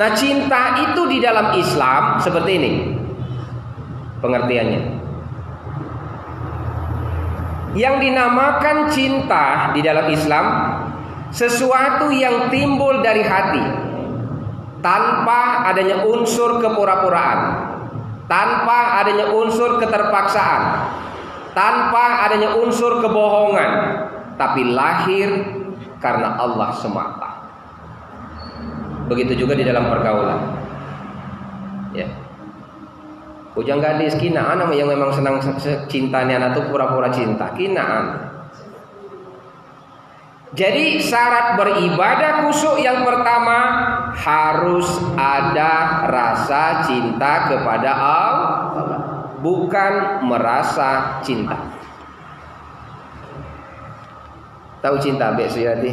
Nah, cinta itu di dalam Islam seperti ini pengertiannya. Yang dinamakan cinta di dalam Islam sesuatu yang timbul dari hati tanpa adanya unsur kepura-puraan, tanpa adanya unsur keterpaksaan, tanpa adanya unsur kebohongan, tapi lahir karena Allah semata. Begitu juga di dalam pergaulan. Ya. Ujang gadis kinaan yang memang senang cintanya atau pura-pura cinta, kinaan. Jadi syarat beribadah khusyuk yang pertama harus ada rasa cinta kepada Allah, bukan merasa cinta. Tahu cinta Mbak Suyati?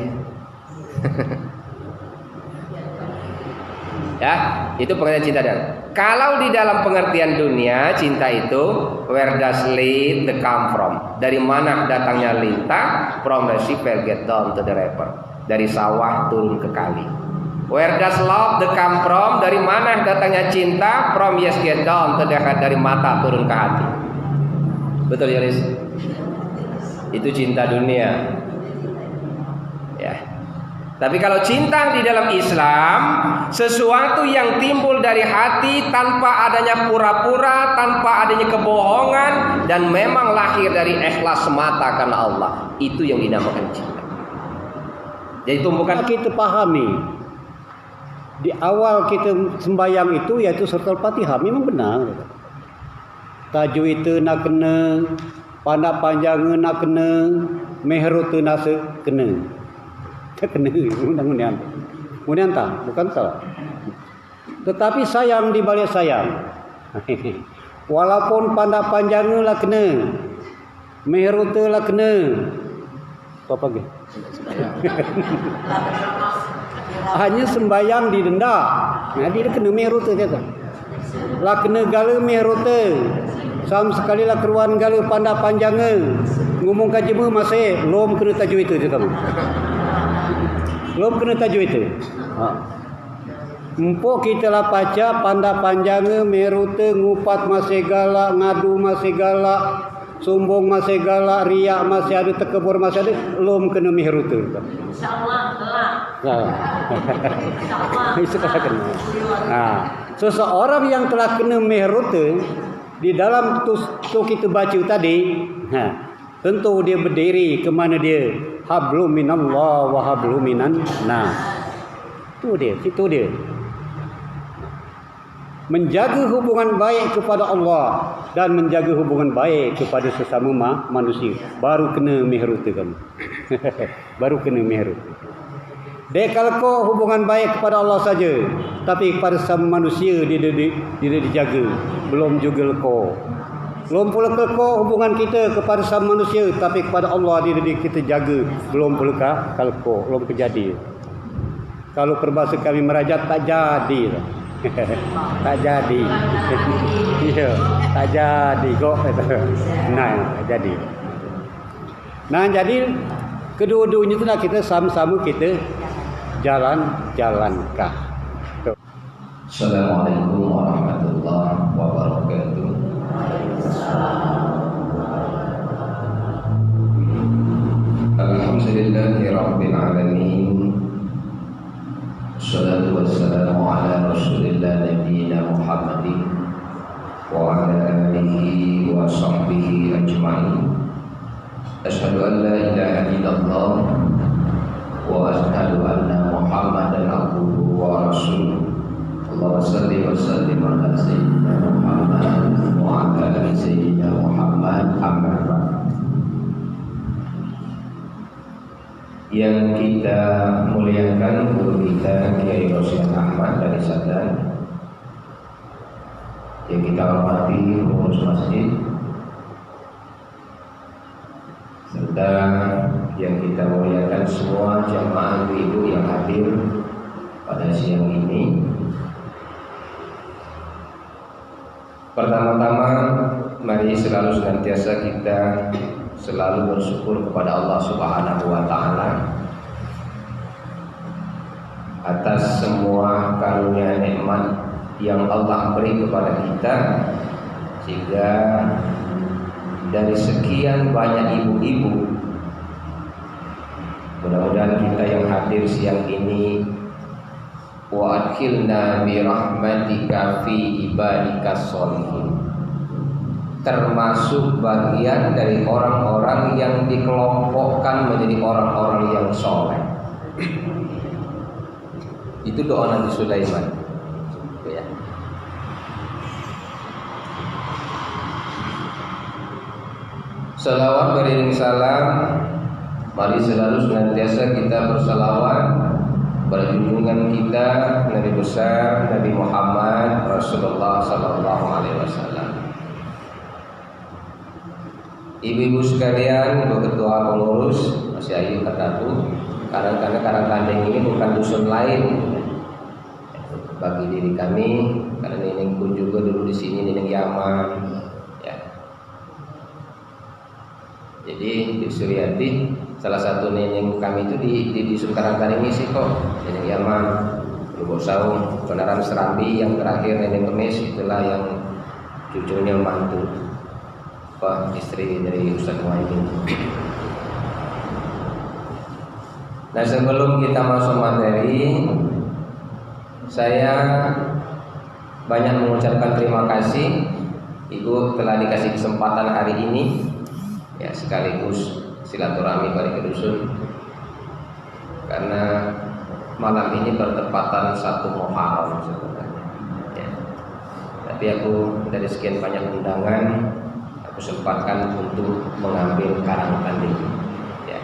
Ya, itu pengertian cinta. Dan kalau di dalam pengertian dunia, cinta itu where does lead the come from? Dari mana datangnya lintah? From the shepherd get down to the river. Dari sawah turun ke kali. Where does love the come from? Dari mana datangnya cinta? From yes get down to the heart. Dari mata turun ke hati. Betul ya, Riz? Itu cinta dunia. Ya. Tapi kalau cinta di dalam Islam, sesuatu yang timbul dari hati tanpa adanya pura-pura, tanpa adanya kebohongan, dan memang lahir dari ikhlas semata karena Allah. Itu yang dinamakan cinta. Jadi tumbukan kita pahami di awal kita sembahyang itu yaitu suratul Fatihah memang benar. Tajwid itu nak kena, pandak panjang nak kena, mehru tu nak kena. Tak kena undang-undang. Kemudian tak, bukan salah. Tetapi sayang di balik sayang. Walaupun pandak panjang lah kena, mehru tu lah kena. Apa lagi? Hanya sembayang didenda. Nah, dia kena mehru tu dia tu. Lah kena gala mehru tu. Sam sekali lah keruan gala pandak panjang. Ngomong kajimu masih lom kena tajwid itu dia tahu. Belum kena tajwid itu. Empuk kita lah baca pandak panjang merute ngupat masih galak, ngadu masih galak, sombong masih galak, riak masih ada, tekebur masih ada, belum kena merute. Insyaallah telah. Insyaallah kena. Nah, seseorang yang telah kena merute di dalam tu kita baca tadi, tentu dia berdiri ke mana dia? Hablum minallah wa hablum minan nas. Itu dia, situ dia. Menjaga hubungan baik kepada Allah dan menjaga hubungan baik kepada sesama manusia. Baru kena mihru tu kamu. Baru kena mihru. Dia kalau kau hubungan baik kepada Allah saja, tapi kepada sesama manusia dia dijaga. Belum juga kau. Belum pula kau hubungan kita kepada sama manusia, tapi kepada Allah kita jaga. Belum pula kau, belum terjadi. Kalau perbahasa kami merajat tak jadi. Tak jadi. Ya, tak jadi kok. Nah, tak jadi. Nah, jadi kedua-duanya itulah kita sama-sama kita jalankah. Assalamualaikum warahmatullahi wabarakatuh. Alhamdulillahi rabbil alamin. Wassalatu wassalamu ala rasulillah nabiyina Muhammadin wa ala alihi wa sahbihi ajma'in. Asyhadu an la ilaha illallah wa asyhadu anna Muhammadan abduhu wa rasuluh. Allahumma salli wa sallim ala sayyidina Muhammad wa ala ali sayyidina Muhammad, amma ba'd. Yang kita muliakan guru kita Kiai Rosyad Ahmad dari Sadan, yang kita hormati pengurus masjid, serta yang kita muliakan semua jamaah ibu yang hadir pada siang ini. Pertama-tama, mari selalu senantiasa kita selalu bersyukur kepada Allah Subhanahu wa Ta'ala atas semua karunia nikmat yang Allah beri kepada kita, sehingga dari sekian banyak ibu-ibu, mudah-mudahan kita yang hadir siang ini, wa adkhilna bi rahmatika fi ibadikas sholihin, termasuk bagian dari orang-orang yang dikelompokkan menjadi orang-orang yang soleh. Itu doa Nabi Sulaiman, ya. Salawat beriring salam, mari selalu senantiasa kita bersalawat pada junjungan kita Nabi besar Nabi Muhammad Rasulullah Sallallahu Alaihi Wasallam. Ibu-ibu sekalian, ibu ketua pengurus, Mas Ayu kataku, karena Karangkandeng ini bukan dusun lain bagi diri kami, karena nenengku juga dulu di sini, neneng Yaman, ya. Jadi di Suryati, salah satu neneng kami itu di dusun Karangkandeng ini sih kok, neneng Yaman, Ibu Saung, Benaran Serambi, yang terakhir neneng Kemis, itulah yang cucunya mantu, istri dari Ustaz Muhaimin. Nah, sebelum kita masuk materi, saya banyak mengucapkan terima kasih Ibu telah dikasih kesempatan hari ini, ya, sekaligus silaturahmi balik ke dusun, karena malam ini bertepatan 1 Muharram sebenarnya, ya. Tapi aku dari sekian banyak undangan, aku sempatkan untuk mengambil Karangkandeng, ya.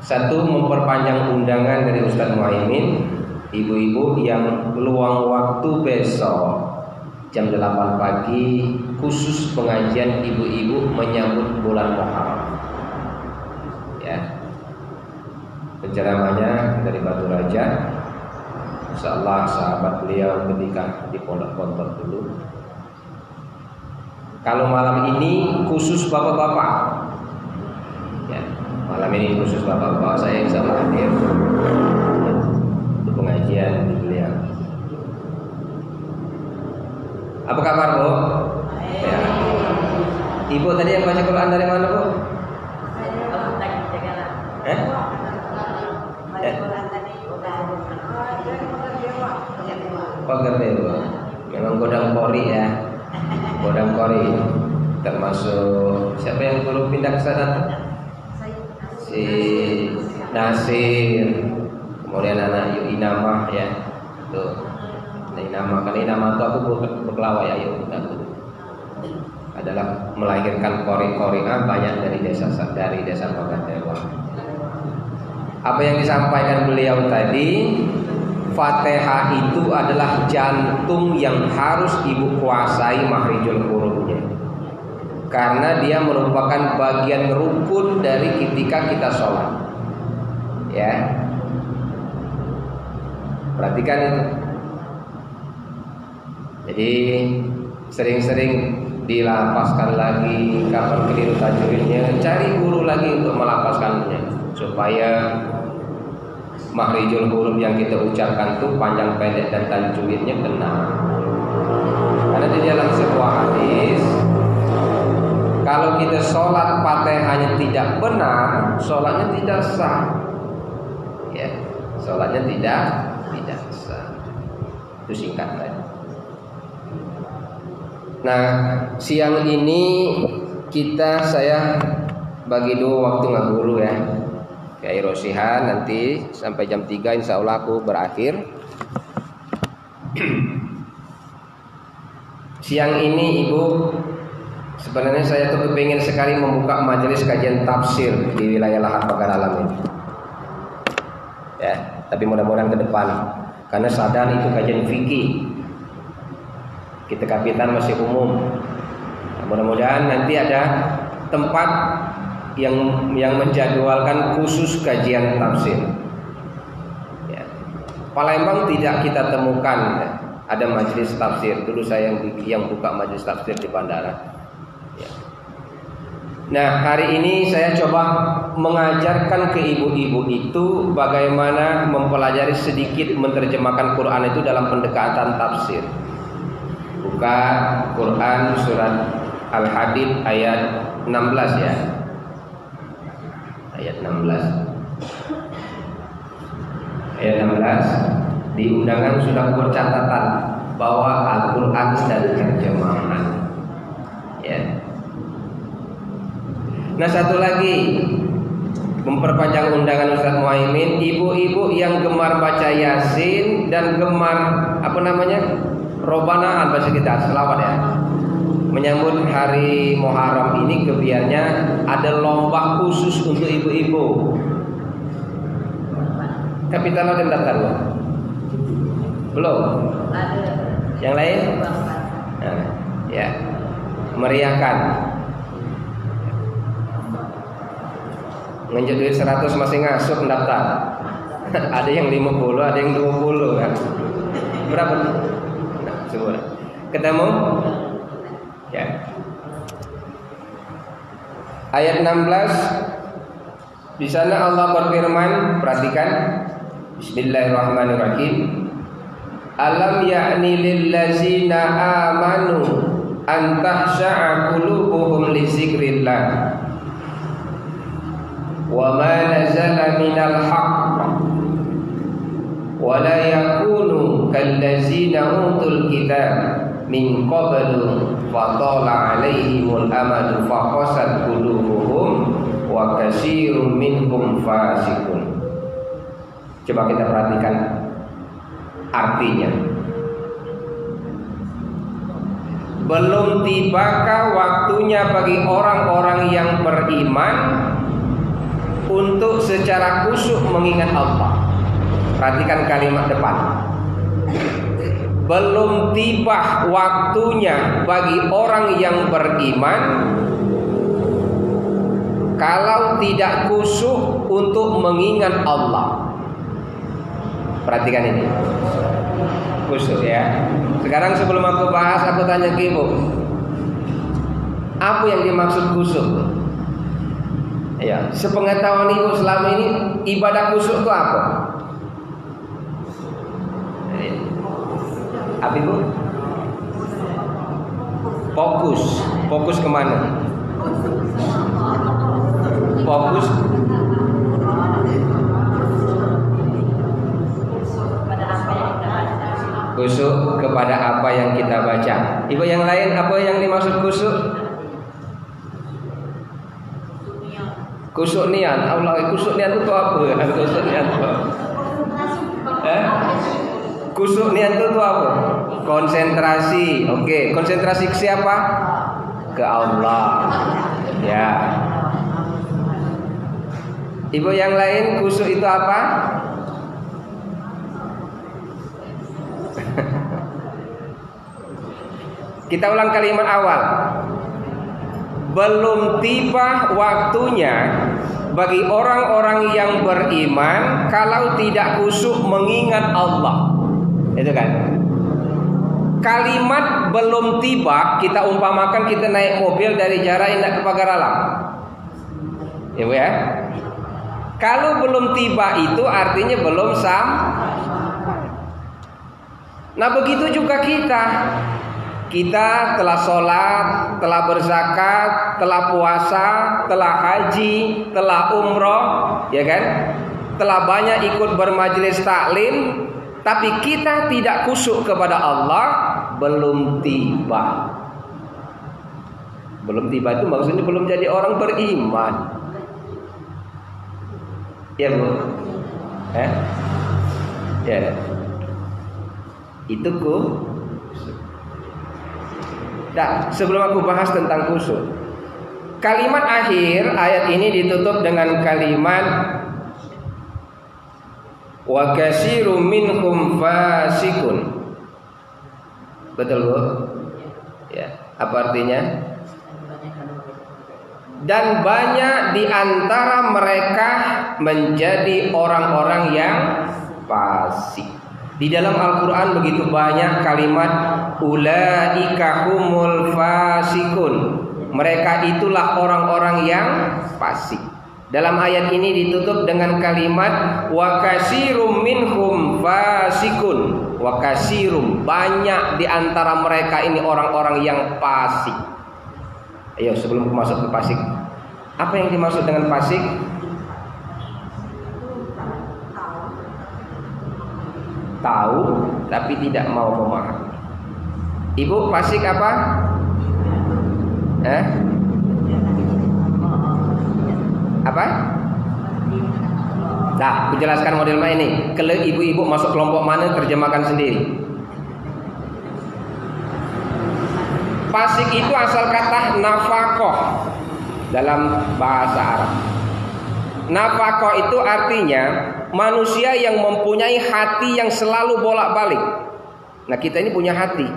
Satu, memperpanjang undangan dari Ustaz Muhaimin, ibu-ibu yang peluang waktu besok jam 8 pagi khusus pengajian ibu-ibu menyambut bulan Muharram, ya. Penceramahnya dari Batu Raja, insyaallah sahabat beliau ketika di pondok-pondok dulu. Kalau malam ini khusus bapak-bapak, ya, malam ini khusus bapak-bapak, saya insyaallah hadir untuk pengajian di beliau. Apa kabar, Bu? Ya. Ibu tadi yang baca Quran dari mana, Bu? Pagar Bu. Memang godang kori, ya. Godang kori. Termasuk siapa yang baru pindah ke sana? Si Nasir. Kemudian anak Inamah, ya. Tuh. Inamah, karena Inamah itu aku berkelawai, ya, adalah melahirkan kori-kori banyak dari desa Pagadewa. Apa yang disampaikan beliau tadi, Fatihah itu adalah jantung yang harus ibu kuasai mahrijul hurufnya, karena dia merupakan bagian rukun dari ketika kita sholat, ya. Perhatikan itu. Jadi sering-sering dilapaskan lagi, kapan keliru tajwidnya, cari guru lagi untuk melapaskannya, supaya mahrijul huruf yang kita ucapkan itu panjang pendek dan tajwidnya benar. Karena di dalam sebuah hadis, kalau kita sholat Fatihahnya tidak benar, sholatnya tidak sah, ya, sholatnya tidak sah. Itu singkatnya. Nah, siang ini saya bagi dua waktu ngaguru, ya. Kiai Rosihan nanti sampai jam 3 insya Allah aku berakhir. Siang ini Ibu, sebenarnya saya tuh kepingin sekali membuka majelis kajian tafsir di wilayah Lahat Pagar Alam ini, ya. Tapi mudah-mudahan ke depan, karena sadar itu kajian fikih, kita kapitan masih umum. Mudah-mudahan nanti ada tempat yang menjadwalkan khusus kajian tafsir, ya. Palembang tidak kita temukan, ya, ada majelis tafsir. Dulu saya yang buka majelis tafsir di bandara, ya. Nah, hari ini saya coba mengajarkan ke ibu-ibu itu bagaimana mempelajari sedikit menerjemahkan Quran itu dalam pendekatan tafsir. Buka Quran surat Al-Hadid ayat 16 ya. Ayat 16. Ayat 16 di undangan sudah bercatatan bahwa Al-Quran dan terjemahan. Ya. Nah, satu lagi memperpanjang undangan Ustaz Muhaimin, ibu-ibu yang gemar baca Yasin dan gemar Robanaan bahasa kita, selawat ya. Menyambut hari Muharram ini kebiasanya ada lomba khusus untuk ibu-ibu. Kapital dan daftar belum? Yang lain? Nah, ya. Meriahkan. Ngenjut duit 100 masih ngasuh mendaftar. Ada yang 50, ada yang 20 kan. Berapa? Nah, semua. Ketemu? Ya. Ayat 16 di sana Allah berfirman, perhatikan. Bismillahirrahmanirrahim. Alam ya'ni lil ladzina amanu an tahsha'a qulubuhum li dzikrillah wa ma nazala minal haqq wa la yakunu kal ladzina utul kitab min qablu fa tala 'alaihimul amadu fa qasat qulubuhum wa katsirun minhum fasiqun. Coba kita perhatikan artinya. Belum tibakah waktunya bagi orang-orang yang beriman untuk secara khusyuk mengingat Allah. Perhatikan kalimat depan. Belum tiba waktunya bagi orang yang beriman kalau tidak khusyuk untuk mengingat Allah. Perhatikan ini. Khusyuk ya. Sekarang sebelum aku bahas, aku tanya ke ibu, apa yang dimaksud khusyuk? Ya, sepengetahuan ibu selama ini ibadah khusyuk itu apa? Apa ibu? Fokus kemana? Fokus khusyuk kepada apa yang kita baca. Ibu yang lain, apa yang dimaksud khusyuk? Khusyuk niat. Allah, khusyuk niat itu apa? Khusyuk niat itu. Khusyuk niat itu apa? Konsentrasi. Oke, konsentrasi ke siapa? Ke Allah. Ya. Ibu yang lain, khusyuk itu apa? Kita ulang kalimat awal. Belum tiba waktunya bagi orang-orang yang beriman kalau tidak khusyuk mengingat Allah. Itu kan. Kalimat belum tiba kita umpamakan kita naik mobil dari Jara Indah ke Pagar Alam. Ya, Bu ya. Kalau belum tiba itu artinya belum Nah, begitu juga kita. Kita telah sholat, telah berzakat, telah puasa, telah haji, telah umroh, ya kan? Telah banyak ikut bermajelis taklim, tapi kita tidak khusyuk kepada Allah, belum tiba. Belum tiba itu maksudnya belum jadi orang beriman. Ya, Bu? Ya. Itu Nah, sebelum aku bahas tentang khusyuk, kalimat akhir ayat ini ditutup dengan kalimat wa katsirum minhum fasikun. Betul, Bu? Ya, apa artinya? Dan banyak di antara mereka menjadi orang-orang yang fasik. Di dalam Al-Quran begitu banyak kalimat ulaika humul fasikun. Mereka itulah orang-orang yang fasik. Dalam ayat ini ditutup dengan kalimat wa katsirum minhum fasikun. Wa katsirum, banyak di antara mereka ini orang-orang yang fasik. Ayo sebelum masuk ke fasik, apa yang dimaksud dengan fasik? Tahu tapi tidak mau memahami. Ibu, fasik apa? Apa? Nah, aku jelaskan model ini. Kalau ibu-ibu masuk kelompok mana, terjemahkan sendiri. Fasik itu asal kata nafaqah dalam bahasa Arab. Nafaqah itu artinya manusia yang mempunyai hati yang selalu bolak-balik. Nah, kita ini punya hati.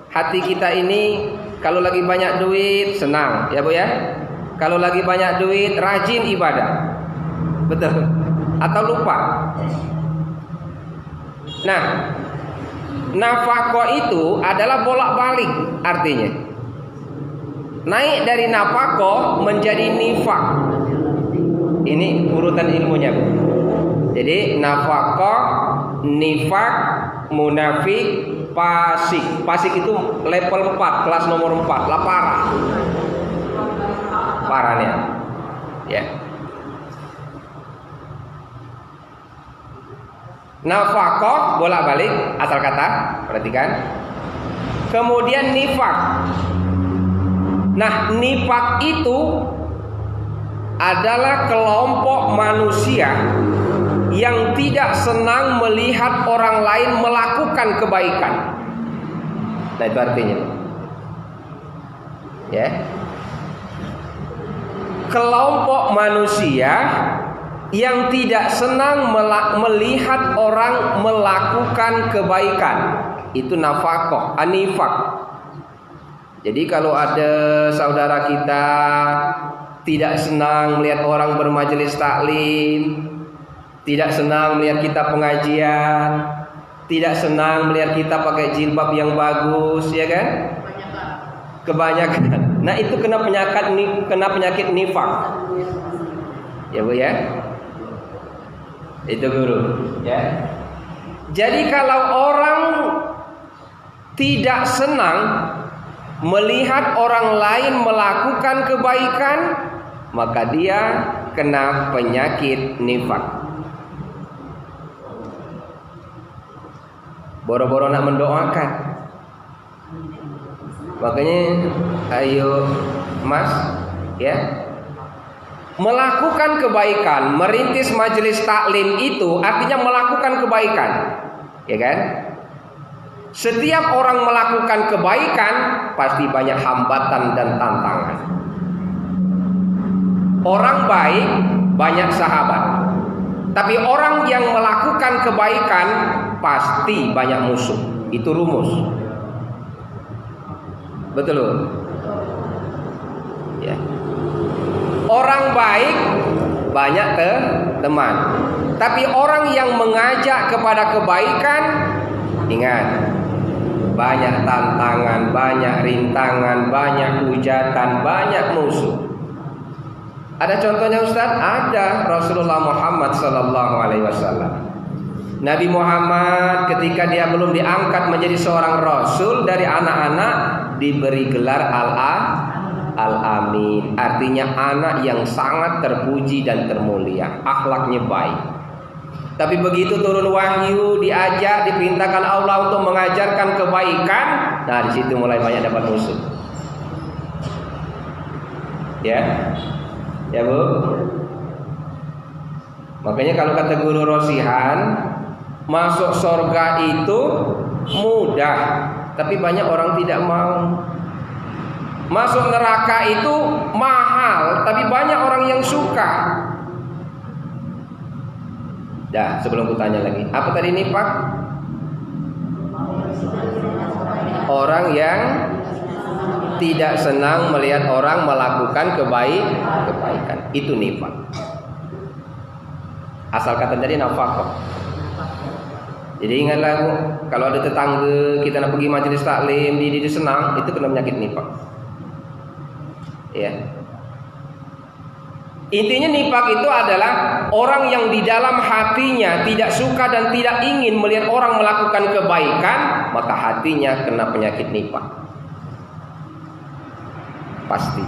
Hati kita ini kalau lagi banyak duit senang, ya Bu ya. Kalau lagi banyak duit rajin ibadah. Betul. Atau lupa. Nah, nafaqah itu adalah bolak-balik artinya. Naik dari nafaqah menjadi nifaq. Ini urutan ilmunya. Jadi nafaqah, nifaq, munafik, fasik. Fasik itu level 4, kelas nomor 4, lah parah. Parahnya. Ya. Nafaqah bolak-balik asal kata, perhatikan. Kemudian nifaq. Nah, nifaq itu adalah kelompok manusia yang tidak senang melihat orang lain melakukan kebaikan. Nah, itu artinya. Ya. Kelompok manusia yang tidak senang melihat orang melakukan kebaikan. Itu nafaqah, anifaq. Jadi kalau ada saudara kita tidak senang melihat orang bermajelis taklim, tidak senang melihat kita pengajian, tidak senang melihat kita pakai jilbab yang bagus, ya kan? Kebanyakan. Nah, itu kena penyakit nifaq. Ya Bu ya. Itu guru, ya. Jadi kalau orang tidak senang melihat orang lain melakukan kebaikan, maka dia kena penyakit nifaq. Boro-boro nak mendoakan. Makanya ayo Mas, ya. Melakukan kebaikan, merintis majelis taklim itu artinya melakukan kebaikan. Ya kan? Setiap orang melakukan kebaikan pasti banyak hambatan dan tantangan. Orang baik banyak sahabat. Tapi orang yang melakukan kebaikan pasti banyak musuh. Itu rumus. Betul. Ya. Orang baik banyak teman. Tapi orang yang mengajak kepada kebaikan, ingat, banyak tantangan, banyak rintangan, banyak hujatan, banyak musuh. Ada contohnya Ustaz? Ada. Rasulullah Muhammad SAW. Nabi Muhammad ketika dia belum diangkat menjadi seorang Rasul, dari anak-anak diberi gelar Al-Amin. Artinya anak yang sangat terpuji dan termulia, akhlaknya baik. Tapi begitu turun wahyu, diajak, diperintahkan Allah untuk mengajarkan kebaikan, nah di situ mulai banyak dapat musuh. Ya, ya Bu. Makanya kalau kata guru Rosihan, masuk surga itu mudah, tapi banyak orang tidak mau. Masuk neraka itu mahal, tapi banyak orang yang suka. Dah, sebelum kutanya lagi, apa tadi nifaq? Orang yang tidak senang melihat orang melakukan kebaikan, itu nifaq. Asal kata tadi nafaqah. Jadi ingatlah, kalau ada tetangga kita nak pergi majelis taklim, dia senang, itu kena penyakit nifaq. Ya. Intinya nifak itu adalah orang yang di dalam hatinya tidak suka dan tidak ingin melihat orang melakukan kebaikan, maka hatinya kena penyakit nifak. Pasti.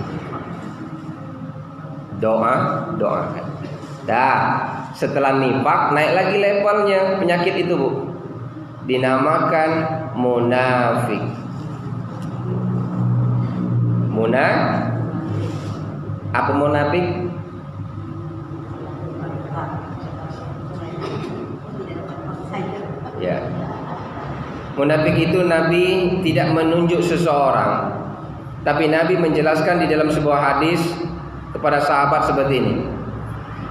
Doakan. Dah, setelah nifak naik lagi levelnya penyakit itu, Bu. Dinamakan munafik. Apa munafik? Ya. Munafik itu Nabi tidak menunjuk seseorang, tapi Nabi menjelaskan di dalam sebuah hadis kepada sahabat seperti ini.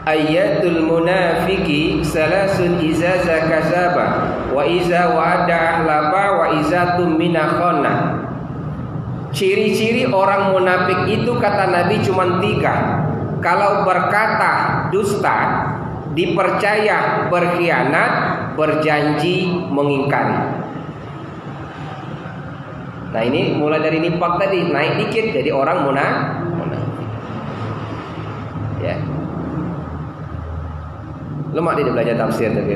Ayatul munafiki salasun iza zakazaba wa iza wa'ada ahlaba wa iza tumina khana. Ciri-ciri orang munafik itu kata Nabi cuma 3. Kalau berkata dusta, dipercaya berkhianat, berjanji mengingkari. Nah ini mulai dari nifak tadi naik dikit jadi orang munafik. Ya. Lemah dia belajar tafsir tapi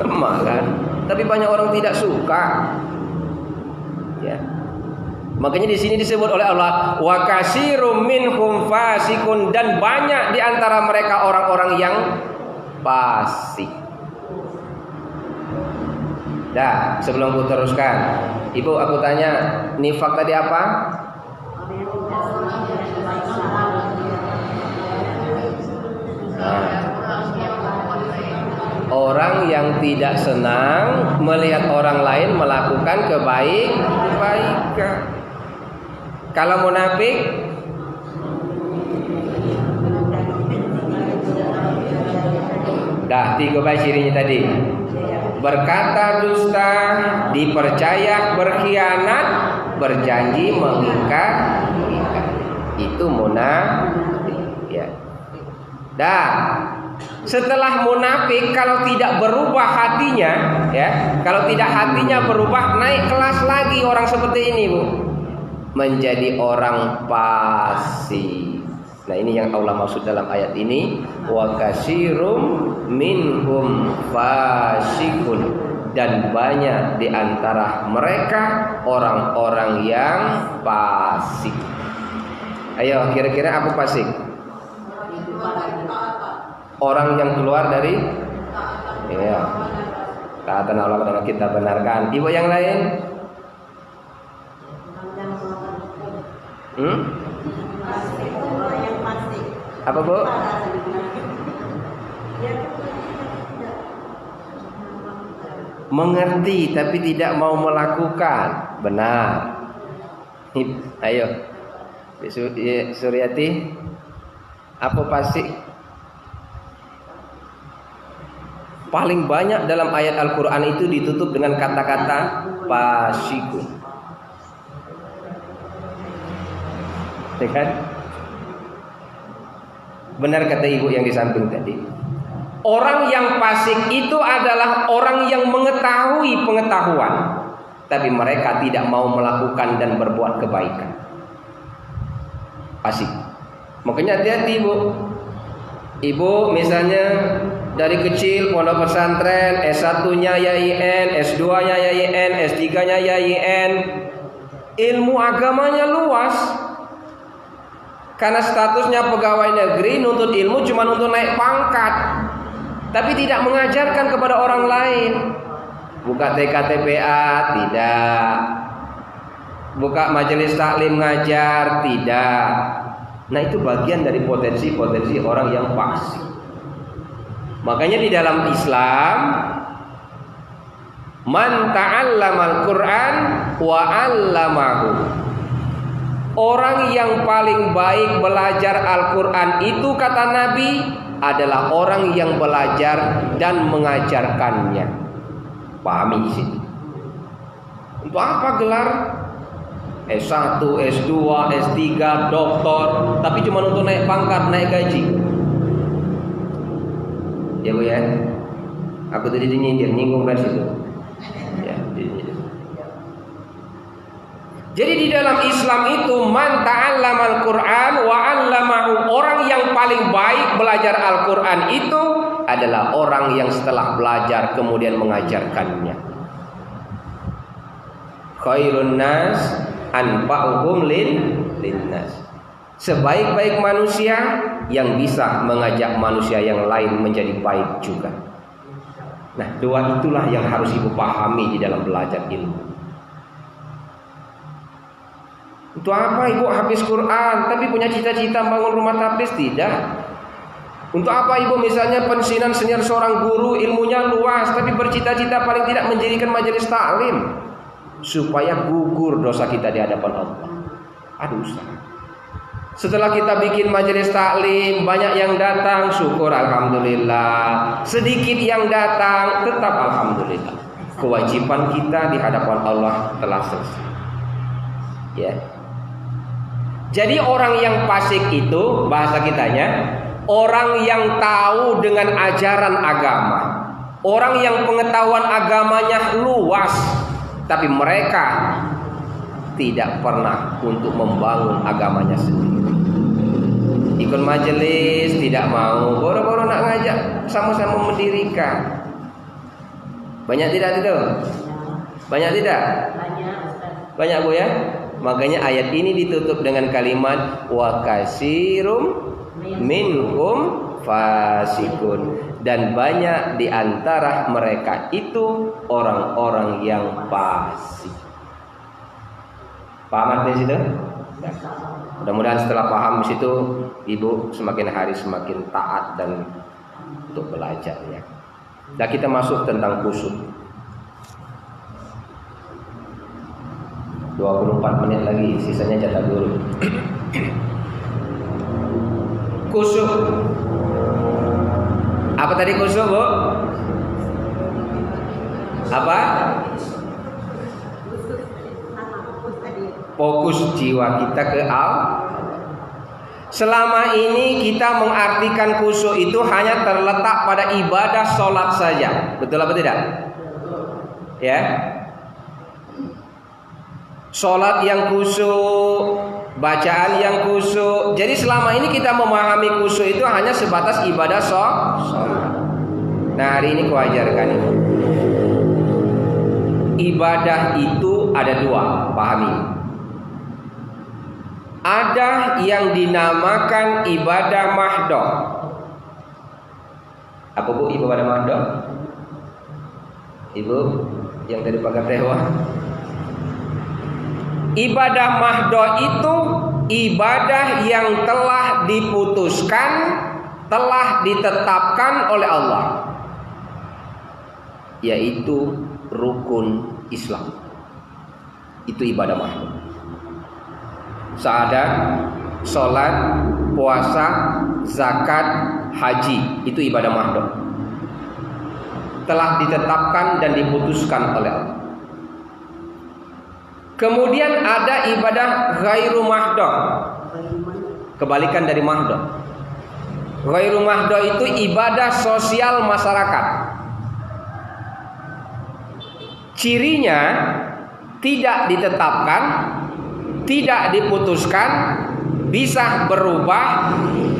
lemah kan. Tapi banyak orang tidak suka. Ya. Makanya di sini disebut oleh Allah wa katsirum minhum fasikun, dan banyak di antara mereka orang-orang yang fasik. Dah, sebelum aku teruskan, Ibu aku tanya, nifak tadi apa? Nah, orang yang tidak senang melihat orang lain melakukan kebaikan. Kalau munafik, dah 3 baik cirinya tadi. Berkata dusta, dipercaya berkhianat, berjanji mengingkar. Itu munafik. Ya. Dah. Setelah munafik, kalau tidak berubah hatinya, ya, kalau tidak hatinya berubah, naik kelas lagi orang seperti ini, Bu. Menjadi orang fasik. Nah ini yang Allah maksud dalam ayat ini, wa katsirum minhum fasikun, dan banyak di antara mereka orang-orang yang fasik. Ayo kira-kira apa fasik? Orang yang keluar dari taatan Allah dan kita benarkan. Ibu yang lain? Apa Bu? Mengerti tapi tidak mau melakukan. Benar. Ayo Suryati, apa fasik? Paling banyak dalam ayat Al-Quran itu ditutup dengan kata-kata fasikun. Ya kan? Benar kata ibu yang di samping tadi. Orang yang fasik itu adalah orang yang mengetahui pengetahuan, tapi mereka tidak mau melakukan dan berbuat kebaikan. Fasik. Makanya hati-hati ibu. Ibu misalnya dari kecil pondok pesantren, S1-nya YIN, S2-nya YIN, S3-nya YIN, ilmu agamanya luas. Karena statusnya pegawai negeri, nuntut ilmu cuma untuk naik pangkat, tapi tidak mengajarkan kepada orang lain. Buka TKTPA tidak, buka majelis taklim ngajar tidak. Nah itu bagian dari potensi-potensi orang yang fasik. Makanya di dalam Islam, man ta'allamal Qur'an wa 'allamahu. Orang yang paling baik belajar Al-Quran itu kata Nabi adalah orang yang belajar dan mengajarkannya. Pahami sih. Untuk apa gelar S1, S2, S3, doktor, tapi cuma untuk naik pangkat, naik gaji? Ya Bu ya. Aku tadi nyindir, nyinggung kan situ. Ya, Jadi di dalam Islam itu man ta'allamal Qur'an wa 'allamahu, orang yang paling baik belajar Al-Qur'an itu adalah orang yang setelah belajar kemudian mengajarkannya. Khairun nas anfa'uhum linnas. Sebaik-baik manusia yang bisa mengajak manusia yang lain menjadi baik juga. Nah, dua itulah yang harus ibu pahami di dalam belajar ilmu. Untuk apa ibu habis Quran tapi punya cita-cita bangun rumah tapis? Tidak. Untuk apa ibu misalnya pensiunan senior seorang guru, ilmunya luas tapi bercita-cita paling tidak mendirikan majelis taklim supaya gugur dosa kita di hadapan Allah? Aduh, usaha. Setelah kita bikin majelis taklim, banyak yang datang, syukur alhamdulillah. Sedikit yang datang, tetap alhamdulillah. Kewajiban kita di hadapan Allah telah selesai. Ya. Jadi orang yang fasik itu bahasa kitanya orang yang tahu dengan ajaran agama, orang yang pengetahuan agamanya luas, tapi mereka tidak pernah untuk membangun agamanya sendiri. Ikut majelis tidak mau, boro-boro nak ngajak sama-sama mendirikan. Banyak tidak itu? Banyak tidak? Banyak Bu ya? Makanya ayat ini ditutup dengan kalimat wa katsirum minhum fasikun, dan banyak di antara mereka itu orang-orang yang fasik. Paham artinya situ? Ya. Mudah-mudahan setelah paham di situ ibu semakin hari semakin taat dan untuk belajar ya. Dan kita masuk tentang khusyuk. 24 menit lagi, sisanya jatah guru. Khusyuk. Apa tadi khusyuk, Bu? Apa? Fokus jiwa kita ke Allah. Selama ini kita mengartikan khusyuk itu hanya terletak pada ibadah sholat saja. Betul apa tidak? Ya. Sholat yang khusyuk, bacaan yang khusyuk. Jadi selama ini kita memahami khusyuk itu hanya sebatas ibadah sholat. Nah, hari ini kuajarkan ini. Ibadah itu ada dua, pahami. Ada yang dinamakan ibadah mahdoh. Apa Bu ibadah mahdoh? Ibu yang tadi pakai tewa. Ibadah mahdoh itu ibadah yang telah diputuskan, telah ditetapkan oleh Allah, yaitu rukun Islam. Itu ibadah mahdoh. Syahadat, sholat, puasa, zakat, haji, itu ibadah mahdoh. Telah ditetapkan dan diputuskan oleh Allah. Kemudian ada ibadah ghairu mahdoh. Kebalikan dari mahdoh. Ghairu mahdoh itu ibadah sosial masyarakat. Cirinya tidak ditetapkan, tidak diputuskan, bisa berubah,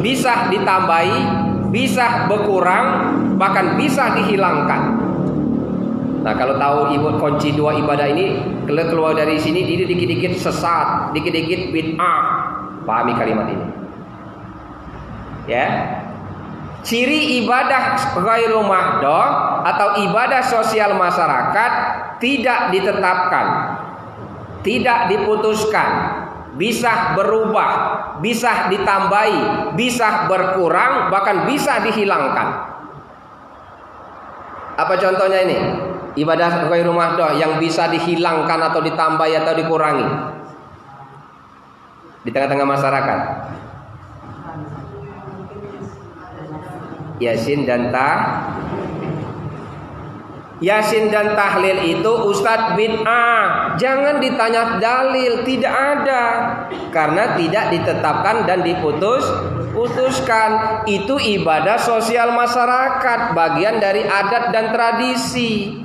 bisa ditambahi, bisa berkurang, bahkan bisa dihilangkan. Nah, kalau tahu ibu kunci dua ibadah ini, kalau keluar dari sini dia dikit-dikit sesat, dikit-dikit bid'ah. Pahami kalimat ini. Ya. Ciri ibadah ghairu mahdoh atau ibadah sosial masyarakat tidak ditetapkan, tidak diputuskan, bisa berubah, bisa ditambahi, bisa berkurang, bahkan bisa dihilangkan. Apa contohnya ini? Ibadah ghairu mahdoh yang bisa dihilangkan atau ditambahi atau dikurangi di tengah-tengah masyarakat. Yasin dan Yasin dan tahlil itu Ustadz bid'ah. Jangan ditanya dalil, tidak ada. Karena tidak ditetapkan dan diputuskan. Itu ibadah sosial masyarakat, bagian dari adat dan tradisi.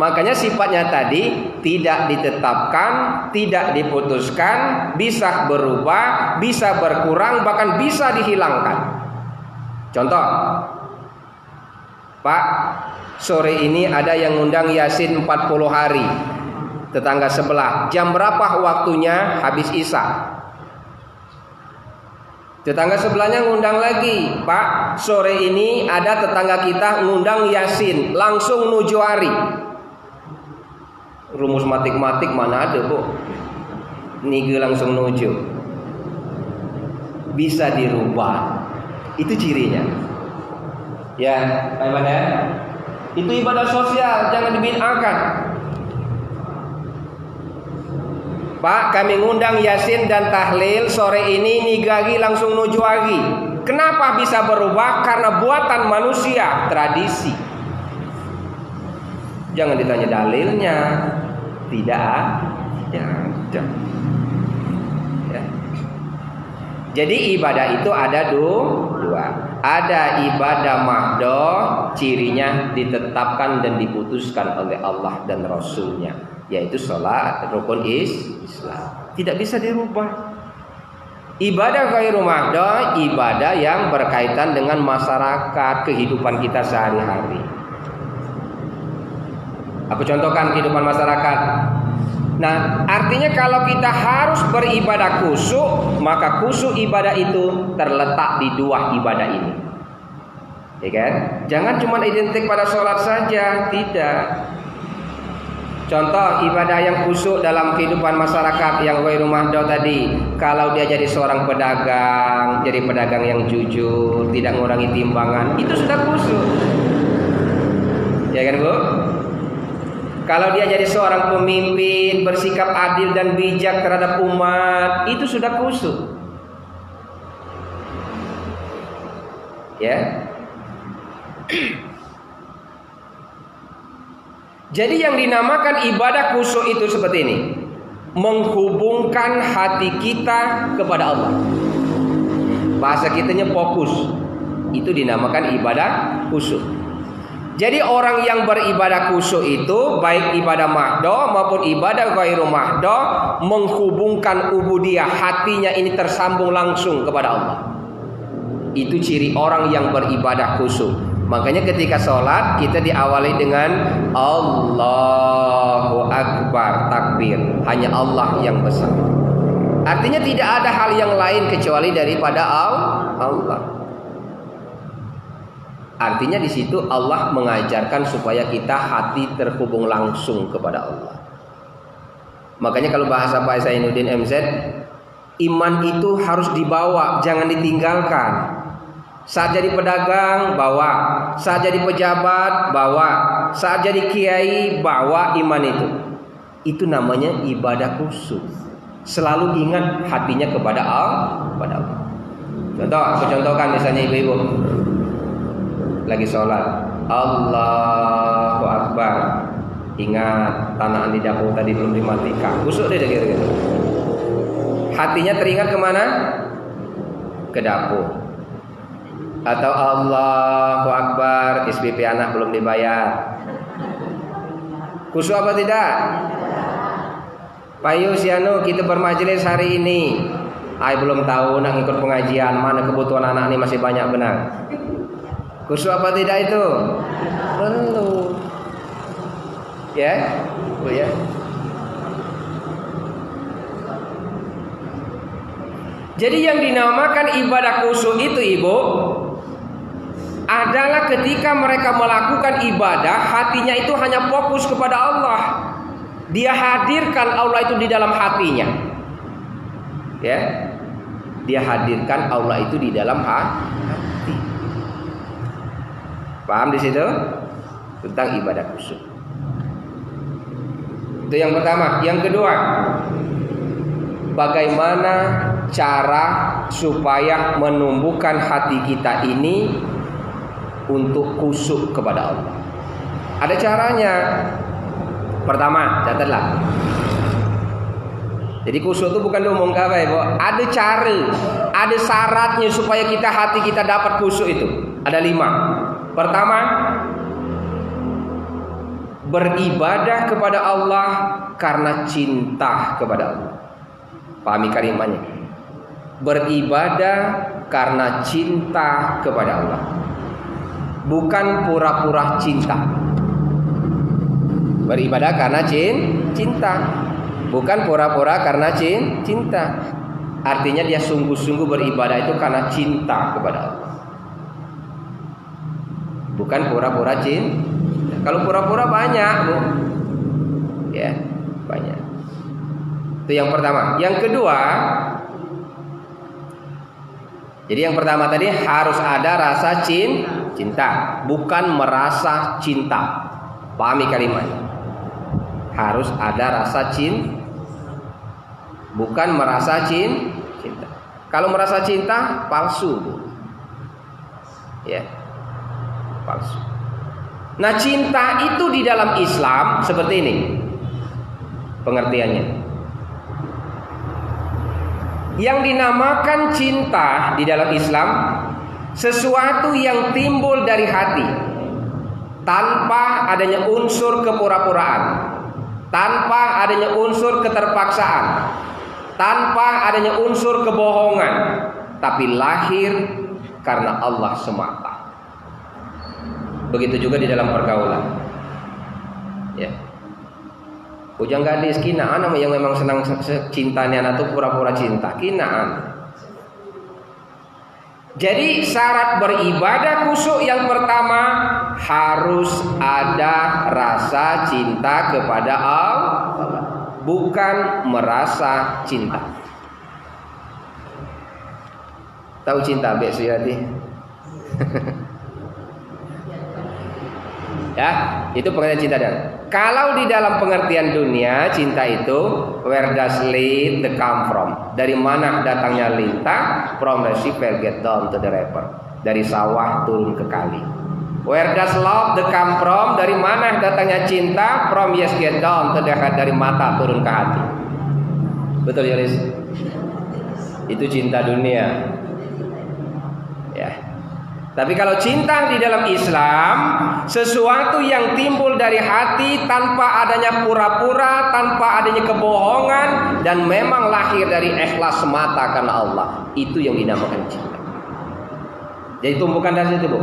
Makanya sifatnya tadi tidak ditetapkan, tidak diputuskan, bisa berubah, bisa berkurang, bahkan bisa dihilangkan. Contoh, Pak, sore ini ada yang ngundang Yasin 40 hari. Tetangga sebelah, jam berapa waktunya? Habis Isya. Tetangga sebelahnya ngundang lagi, Pak, sore ini ada tetangga kita ngundang Yasin, langsung nuju hari. Rumus matik-matik mana ada, Bu? Nige langsung nuju. Bisa dirubah. Itu cirinya. Ya, Pak Iman ya. Itu ibadah sosial, jangan dibid'ahkan. Pak, kami ngundang Yasin dan tahlil sore ini nigagi langsung nuju lagi. Kenapa bisa berubah? Karena buatan manusia, tradisi. Jangan ditanya dalilnya. Tidak ada. Ya. Jadi ibadah itu ada dua. Ada ibadah mahdoh, cirinya ditetapkan dan diputuskan oleh Allah dan Rasulnya, yaitu sholat, rukun Islam. Tidak bisa dirubah. Ibadah ghairu mahdoh, ibadah yang berkaitan dengan masyarakat, kehidupan kita sehari-hari. Aku contohkan kehidupan masyarakat. Nah, artinya kalau kita harus beribadah khusyuk, maka khusyuk ibadah itu terletak di dua ibadah ini. Ya kan? Jangan cuma identik pada sholat saja, tidak. Contoh ibadah yang khusyuk dalam kehidupan masyarakat yang ghairu mahdoh tadi, kalau dia jadi seorang pedagang, jadi pedagang yang jujur, tidak mengurangi timbangan, itu sudah khusyuk. Ya kan, Bu? Kalau dia jadi seorang pemimpin, bersikap adil dan bijak terhadap umat, itu sudah khusyuk. Ya. Jadi yang dinamakan ibadah khusyuk itu seperti ini. Menghubungkan hati kita kepada Allah. Bahasa kitanya fokus. Itu dinamakan ibadah khusyuk. Jadi orang yang beribadah khusyuk itu, baik ibadah mahdoh maupun ibadah ghairu mahdoh, menghubungkan ubudiyah, hatinya ini tersambung langsung kepada Allah. Itu ciri orang yang beribadah khusyuk. Makanya ketika sholat kita diawali dengan Allahu Akbar, takbir. Hanya Allah yang besar. Artinya tidak ada hal yang lain kecuali daripada Allah. Artinya di situ Allah mengajarkan supaya kita hati terhubung langsung kepada Allah. Makanya kalau bahasa Pak Zainuddin MZ, iman itu harus dibawa, jangan ditinggalkan. Saat jadi pedagang, bawa. Saat jadi pejabat, bawa. Saat jadi kiai, bawa iman itu. Itu namanya ibadah khusyuk. Selalu ingat hatinya kepada Allah. Contoh, aku contohkan misalnya ibu-ibu lagi sholat, Allahu Akbar. Ingat tanaman di dapur tadi belum dimatikan. Khusyuk deh gitu. Hatinya teringat kemana? Ke dapur. Atau Allahu Akbar, SPP anak belum dibayar. Khusyuk apa tidak? Pak Yus Yanu, kita bermajelis hari ini. Ay belum tahu nak ikut pengajian, mana kebutuhan anak ini masih banyak benar. Khusyuk apa tidak itu? Perlu. Ya? Oh ya. Jadi yang dinamakan ibadah khusyuk itu, Ibu, adalah ketika mereka melakukan ibadah, hatinya itu hanya fokus kepada Allah. Dia hadirkan Allah itu di dalam hatinya. Ya. Dia hadirkan Allah itu di dalam hati. Paham di situ? Tentang ibadah khusyuk. Itu yang pertama. Yang kedua, bagaimana cara supaya menumbuhkan hati kita ini untuk khusyuk kepada Allah? Ada caranya. Pertama, catatlah. Jadi khusyuk itu bukan diomongkan apa ya, ada cara, ada syaratnya supaya hati kita dapat khusyuk itu. Ada 5. Pertama, beribadah kepada Allah karena cinta kepada Allah. Pahami kalimatnya. Beribadah karena cinta kepada Allah. Bukan pura-pura cinta. Beribadah karena cinta. Bukan pura-pura karena cinta. Artinya dia sungguh-sungguh beribadah itu karena cinta kepada Allah. Bukan pura-pura cinta. Kalau pura-pura banyak, Bu. Ya, banyak. Itu yang pertama. Yang kedua, jadi yang pertama tadi harus ada rasa cinta, bukan merasa cinta. Pahami kalimatnya. Harus ada rasa cinta, bukan merasa cinta. Kalau merasa cinta, palsu, Bu. Ya, palsu. Nah, cinta itu di dalam Islam seperti ini pengertiannya. Yang dinamakan cinta di dalam Islam sesuatu yang timbul dari hati tanpa adanya unsur kepura-puraan, tanpa adanya unsur keterpaksaan, tanpa adanya unsur kebohongan, tapi lahir karena Allah semata. Begitu juga di dalam pergaulan. Ya. Ujang gadis kinaan yang memang senang cintanya atau pura-pura cinta, kinaan. Jadi syarat beribadah khusyuk yang pertama harus ada rasa cinta kepada Allah, bukan merasa cinta. Tahu cinta, Bek Suyati? Ya, itu pengertian cinta. Dan kalau di dalam pengertian dunia, cinta itu where does lead the come from? Dari mana datangnya lintah? From the sea get down to the river. Dari sawah turun ke kali. Where does love the come from? Dari mana datangnya cinta? From yes get down to the heart. Dari mata turun ke hati. Betul, Yoris? Itu cinta dunia. Ya. Tapi kalau cinta di dalam Islam, sesuatu yang timbul dari hati tanpa adanya pura-pura, tanpa adanya kebohongan, dan memang lahir dari ikhlas semata karena Allah. Itu yang dinamakan cinta. Jadi tumbukan dari situ, Bu.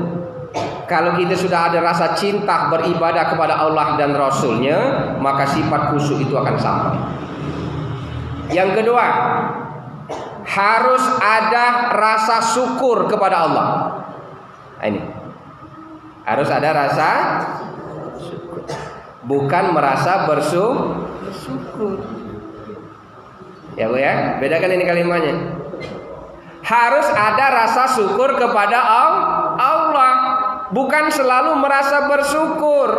Kalau kita sudah ada rasa cinta beribadah kepada Allah dan Rasulnya, maka sifat khusyuk itu akan sampai. Yang kedua, harus ada rasa syukur kepada Allah. Ini harus ada rasa syukur, bukan merasa bersyukur. Ya, Bu ya, bedakan ini kalimatnya. Harus ada rasa syukur kepada Allah, bukan selalu merasa bersyukur.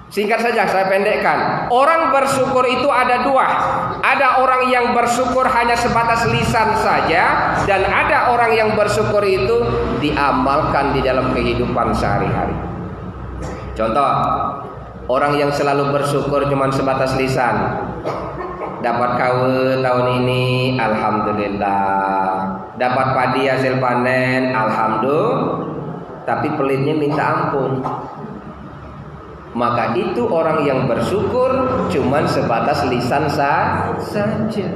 Singkat saja saya pendekkan. Orang bersyukur itu ada dua. Ada orang yang bersyukur hanya sebatas lisan saja, dan ada orang yang bersyukur itu diamalkan di dalam kehidupan sehari-hari. Contoh, orang yang selalu bersyukur cuma sebatas lisan. Dapat kawin tahun ini, alhamdulillah. Dapat padi hasil panen, alhamdulillah. Tapi pelitnya minta ampun. Maka itu orang yang bersyukur cuman sebatas lisan saja.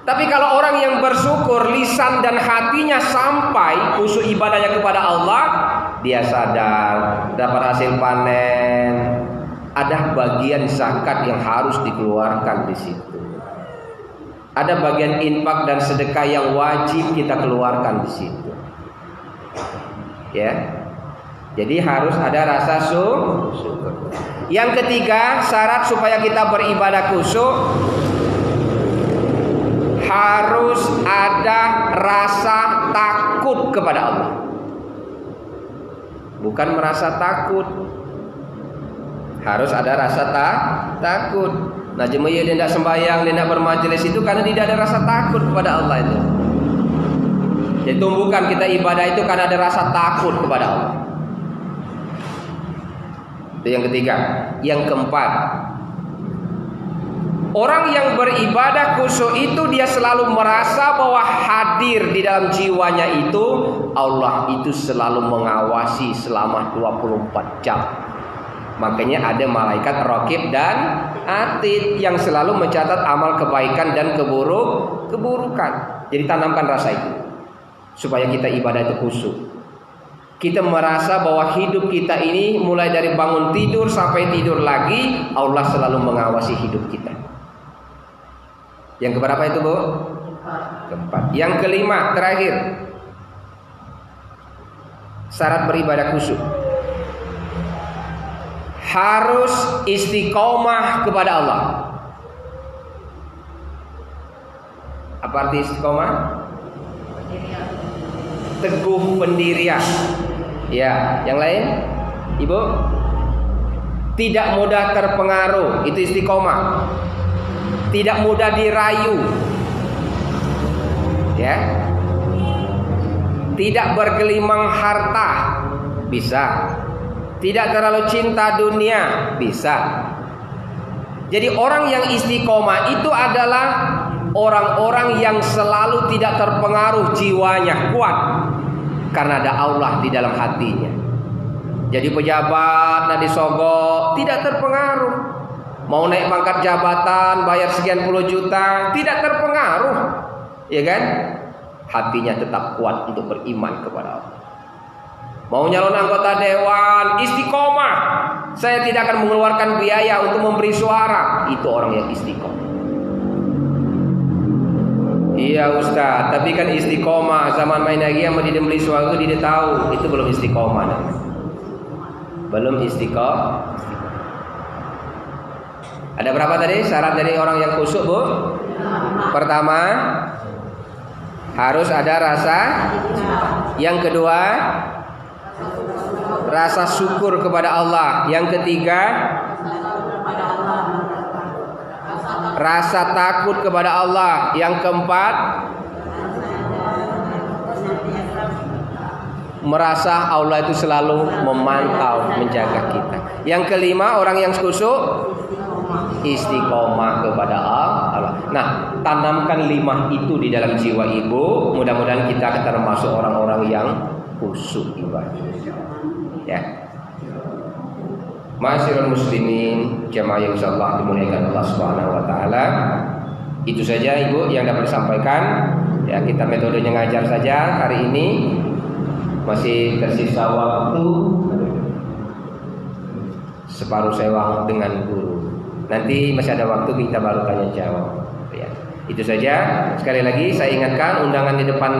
Tapi kalau orang yang bersyukur lisan dan hatinya sampai khusyuk ibadahnya kepada Allah, dia sadar dapat hasil panen, ada bagian zakat yang harus dikeluarkan di situ. Ada bagian infak dan sedekah yang wajib kita keluarkan di situ. Ya. Jadi harus ada rasa syukur. Yang ketiga, syarat supaya kita beribadah khusyuk, harus ada rasa takut kepada Allah. Bukan merasa takut. Harus ada rasa takut. Nah, jemaah dia tidak sembahyang, dia tidak bermajelis itu karena tidak ada rasa takut kepada Allah itu. Jadi tumbuhkan kita ibadah itu karena ada rasa takut kepada Allah. Itu yang ketiga. Yang keempat, orang yang beribadah khusyuk itu dia selalu merasa bahwa hadir di dalam jiwanya itu Allah itu selalu mengawasi selama 24 jam. Makanya ada malaikat raqib dan atid yang selalu mencatat amal kebaikan dan keburukan. Jadi tanamkan rasa itu supaya kita ibadah itu khusyuk. Kita merasa bahwa hidup kita ini mulai dari bangun tidur sampai tidur lagi, Allah selalu mengawasi hidup kita. Yang keberapa itu, Bu? Keempat. Yang kelima, terakhir, syarat beribadah khusyuk. Harus istiqomah kepada Allah. Apa arti istiqomah? Teguh pendirian. Ya, yang lain? Ibu? Tidak mudah terpengaruh, itu istiqomah. Tidak mudah dirayu. Ya. Tidak bergelimang harta, bisa. Tidak terlalu cinta dunia, bisa. Jadi orang yang istiqomah itu adalah orang-orang yang selalu tidak terpengaruh, jiwanya kuat karena ada Allah di dalam hatinya. Jadi pejabat nadi sogok tidak terpengaruh. Mau naik pangkat jabatan bayar sekian puluh juta tidak terpengaruh, ya kan? Hatinya tetap kuat untuk beriman kepada Allah. Mau nyalon anggota dewan, istiqomah. Saya tidak akan mengeluarkan biaya untuk memberi suara. Itu orang yang istiqomah. Iya Ustaz, tapi kan istiqomah zaman main lagi yang didem beli suara itu dia tahu. Itu belum istiqomah namanya. Belum istiqomah. Ada berapa tadi syarat dari orang yang khusyuk, Bu? Pertama, harus ada rasa. Yang kedua, rasa syukur kepada Allah. Yang ketiga, rasa takut kepada Allah. Yang keempat, merasa Allah itu selalu memantau, menjaga kita. Yang kelima, orang yang khusyuk istiqomah kepada Allah. Nah, tanamkan 5 itu di dalam jiwa ibu. Mudah-mudahan kita akan termasuk orang-orang yang khusyuk ibadah. Ya. Ma'asyiral muslimin, jamaah yang insyaallah dimuliakan Allah Subhanahu wa taala. Itu saja Ibu yang dapat disampaikan. Ya, kita metodenya ngajar saja hari ini. Masih tersisa waktu separuh sewa dengan guru. Nanti masih ada waktu kita baru tanya jawab. Ya. Itu saja. Sekali lagi saya ingatkan undangan di depan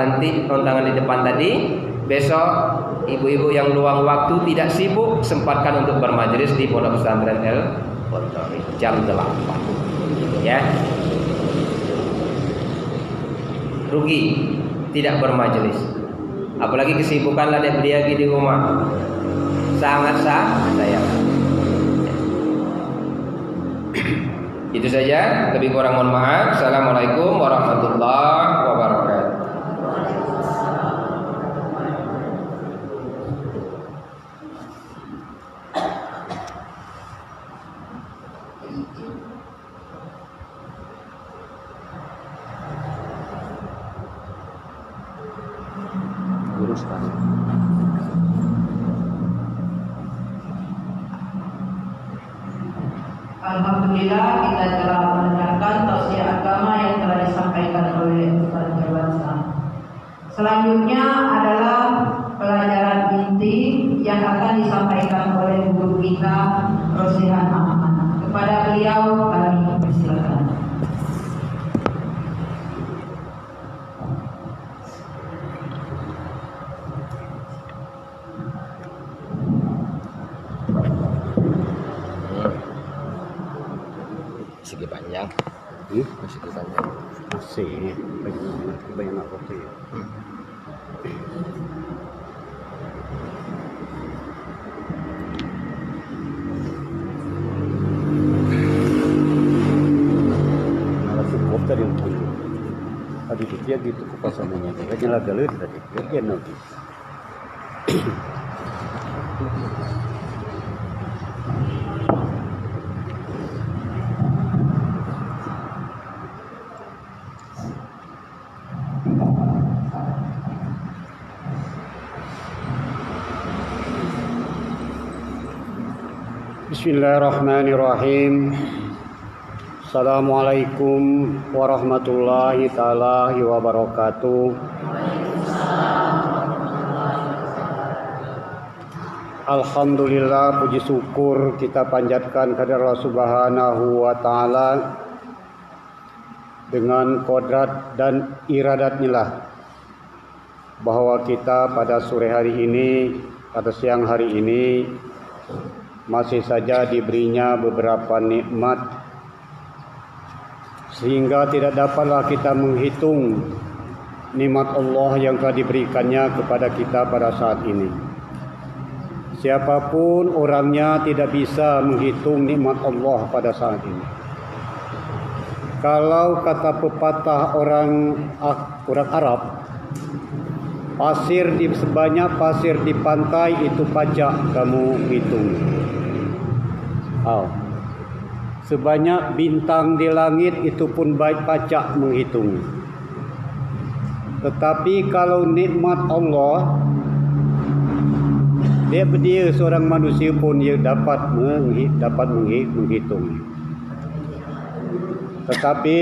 tadi. Besok ibu-ibu yang luang waktu tidak sibuk sempatkan untuk bermajelis di Pondok Pesantren El Qotari jam 8. Ya. Rugi tidak bermajelis. Apalagi kesibukan lah dia di rumah. Sangat sayang. Itu saja, lebih kurang mohon maaf. Assalamualaikum warahmatullahi wabarakatuh. Guru sekali. Alhamdulillah kita telah mendengarkan tausiah agama yang telah disampaikan oleh Ustaz Irwansyah. Selanjutnya adalah pelajaran inti yang akan disampaikan oleh guru kita Rosihan Ahmad. Kepada beliau kami persilakan. Segi panjang. Segi panjang. Masih banyak waktu ya. Cukup tadi untuk tadi dia gitu kepasangannya dia nyala galer tadi dia nanti. Bismillahirrahmanirrahim. Assalamualaikum warahmatullahi taala wabarakatuh. Alhamdulillah, puji syukur kita panjatkan kepada Allah Subhanahu wa taala. Dengan kodrat dan iradatnya lah bahwa kita pada sore hari ini, pada siang hari ini masih saja diberinya beberapa nikmat sehingga tidak dapatlah kita menghitung nikmat Allah yang telah diberikannya kepada kita pada saat ini. Siapapun orangnya tidak bisa menghitung nikmat Allah pada saat ini. Kalau kata pepatah orang Arab, pasir di sebanyak pasir di pantai itu pajak kamu hitung. Sebanyak bintang di langit itu pun baik pajak menghitung. Tetapi kalau nikmat Allah, dia seorang manusia pun dia dapat menghitung. Tetapi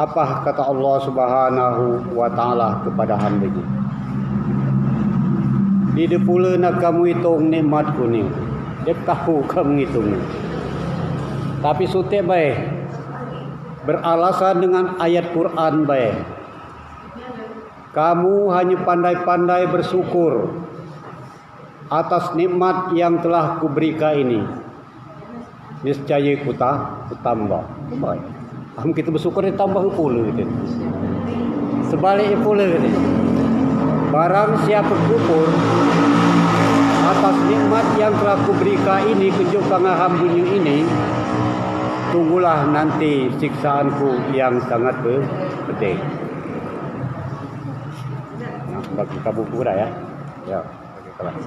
apa kata Allah Subhanahu wa taala kepada hamba-Nya? Dia pula nak kamu hitung nikmatku ni. Dia tahu kamu hitung. Tapi sutik baik. Beralasan dengan ayat Quran baik. Kamu hanya pandai-pandai bersyukur atas nikmat yang telah kuberikan ini. Niscaya ku tambah. Baik. Kita bersyukur dia tambah pula gitu. Sebaliknya pula gitu. Barang siapa bersyukur atas nikmat yang telah kuberikan ini, kejauhan hamba-Nya ini, tunggulah nanti siksaanku yang sangat pedih. Nah, bagi kamu pura ya. Ya, bagi kelas.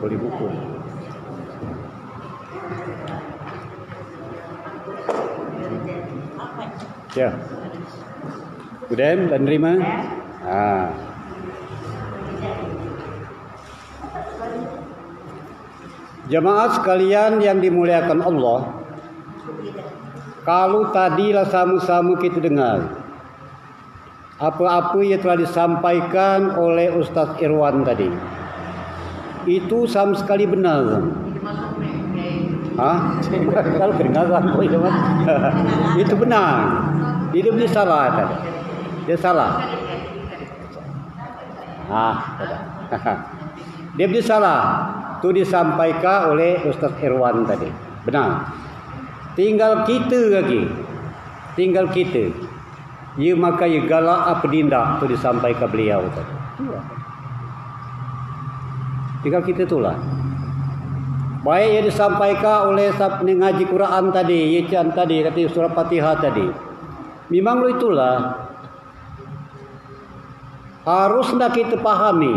Beli buku. Ya. Udah dan terima. Jemaah sekalian yang dimuliakan Allah, kalau tadilah sama-sama kita dengar apa-apa yang telah disampaikan oleh Ustaz Irwan tadi, itu sama sekali benar. Kalau kedengaran itu benar. Dia boleh salah tadi. Dia salah. Dia boleh salah. Itu disampaikan oleh Ustaz Irwan tadi. Benar. Tinggal kita lagi. Tinggal kita. Ya maka ya galak apa dindak itu disampaikan beliau tadi. Tinggal kita itulah. Baik yang disampaikan oleh ngaji Quran tadi, Yechan tadi, kata surah Fatihah tadi. Memang itulah. Haruslah kita pahami.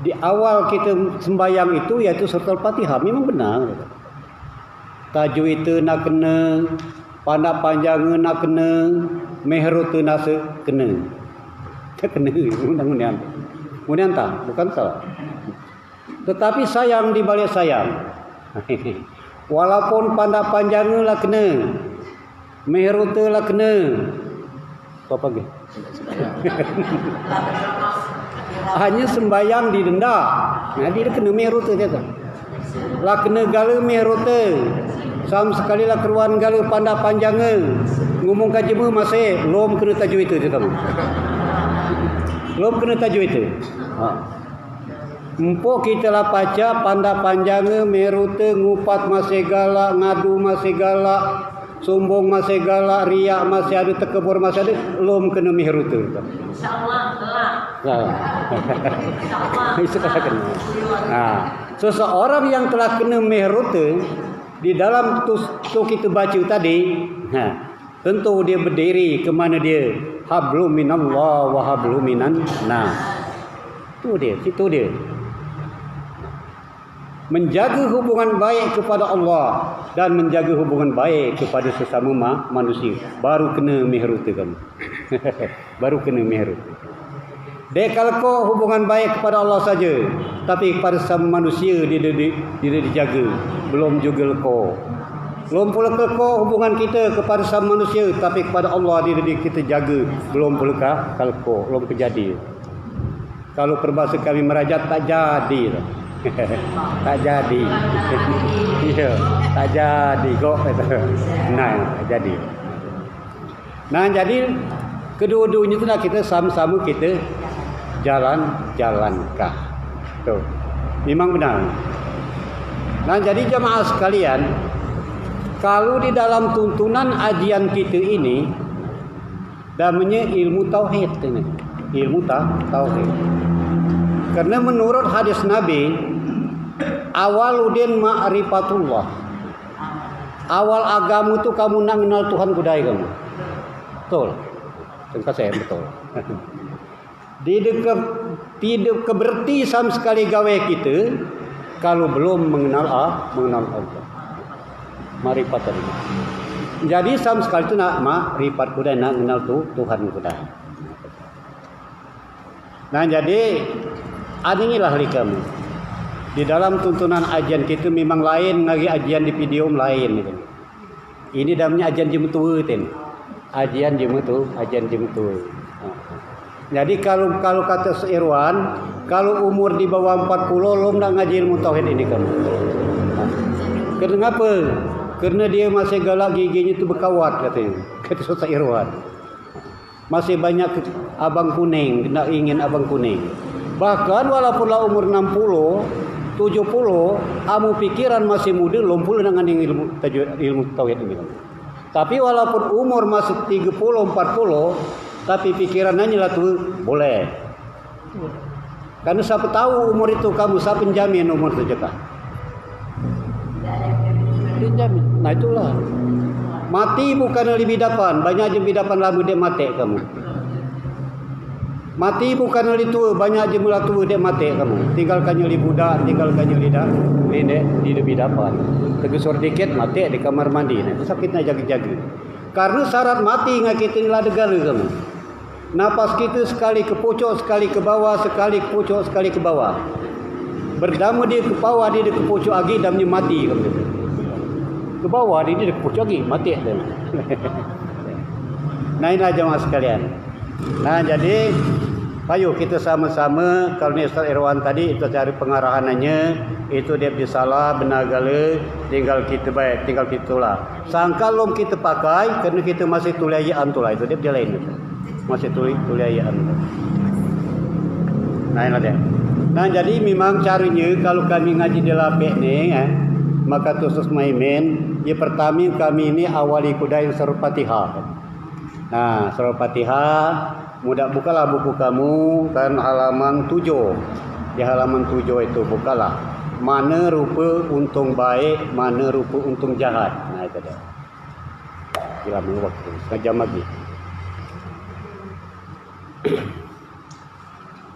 Di awal kita sembahyang itu yaitu surah Fatihah. Memang benar. Tajwid itu nak kena, pandak panjang nak kena, mehrut itu nak kena. Tak kena, undang-undang. Kemudian tak, bukan salah. Tetapi sayang di balik sayang. Walaupun pandak panjang lah kena, mehrute lah kena. Apa lagi? Hanya sembayang didenda. Nah, dia kena mehrute dia tu. Lah kena gala mehrute. Sam sekali lah keruan gala pandak panjang. Ngomong kajema masih lom kena tajwid itu dia kamu. Belum kena tajwid itu. Empuk kita lah paca pandak panjang merute ngupat masih galak, ngadu masih galak, sombong masih galak, riak masih ada, tekebur masih ada, belum kena merute. Insyaallah telah. Insyaallah kena. Seseorang yang telah kena merute di dalam tu kita baca tadi, tentu dia berdiri ke mana dia? Hablum minallah wa hablum minan nas. Situ dia. Menjaga hubungan baik kepada Allah dan menjaga hubungan baik kepada sesama manusia. Baru kena mihruta kamu. Baru kena mihruta. Dia kalau kau hubungan baik kepada Allah saja, tapi kepada sesama manusia dia dijaga. Belum juga kau. Belum pula kau hubungan kita kepada sesama manusia, tapi kepada Allah kita jaga. Belum pula kalau kau belum terjadi. Kalau perbahasa kami merajat tak jadi. Tak jadi. Ya, tak jadi kok. Nah, tak jadi. Nah, jadi kedua-duanya itu kita sama-sama kita jalankah. Tuh. Memang benar. Nah, jadi jemaah sekalian, kalau di dalam tuntunan ajian kita ini namanya ilmu tauhid ini. Ilmu tauhid. Karena menurut hadis Nabi, awaludin ma'rifatullah. Awal agama itu kamu nak kenal Tuhan kudai kamu. Betul. Tengok saya betul. Tidak keberti sama sekali gawe kita kalau belum mengenal Allah. Ma'rifatullah. Jadi sama sekali itu nak ma'rifat kudai, nak kenal Tuhan kudai. Nah, jadi inilah hari kamu. Di dalam tuntunan ajian kita memang lain lagi ajian di video lain gitu. Ini namanya ajian jemtua ten. Ajian jemtua. Jadi kalau kata Irwan, kalau umur di bawah 40 lo nak ngaji ilmu tauhid ini kamu. Kenapa? Karena dia masih galak giginya itu berkawat katanya. Kata Ustaz Irwan. Masih banyak abang kuning, nak ingin abang kuning. Bahkan walaupun lah umur 60, 70, amu pikiran masih muda, lompul dengan ilmu tauhid ini. Tapi walaupun umur masih 30, 40, tapi pikiran hanya lah tu boleh. Karena siapa tahu umur itu kamu, siapa penjamin umur itu juga. Penjamin. Nah itulah. Mati bukan lebih bidapan, banyak je bidapan lama dia mati kamu. Mati bukan oleh tua, banyak je mula tua dia mati kamu. Tinggalkannya li budak, tinggalkannya li lebih dapat. Tergesor dikit mati di kamar mandi. Itu sakitnya jaga-jaga. Karena syarat mati dengan kita ni lah negara kamu. Napas kita sekali ke pucuk, sekali ke bawah, sekali ke pucuk, sekali ke bawah. Berdama dia ke bawah, dia ke pucuk lagi, damnya mati kamu. Ke bawah dia ke pucuk lagi, mati dia. Nah inilah jemaah sekalian. Nah jadi ayo kita sama-sama, kalau ni Ustaz Irwan tadi itu cari pengarahannya, itu dia bersalah benar gala, tinggal kita baik, tinggal kita lah. Sangka lom kita pakai kerana kita masih tuliayaan tu lah, itu dia lain itu. Masih tuliayaan. Nah inilah dia. Nah jadi memang caranya kalau kami ngaji di lapik ni, maka khusus Maimin, ya pertama kami ini awali kudai surah Fatihah. Nah, surah Fatihah, mudah bukalah buku kamu kan halaman 7. Di halaman 7 itu bukalah. Mana rupa untung baik, mana rupa untung jahat. Nah, itu dia. Gila waktu, setengah jam lagi.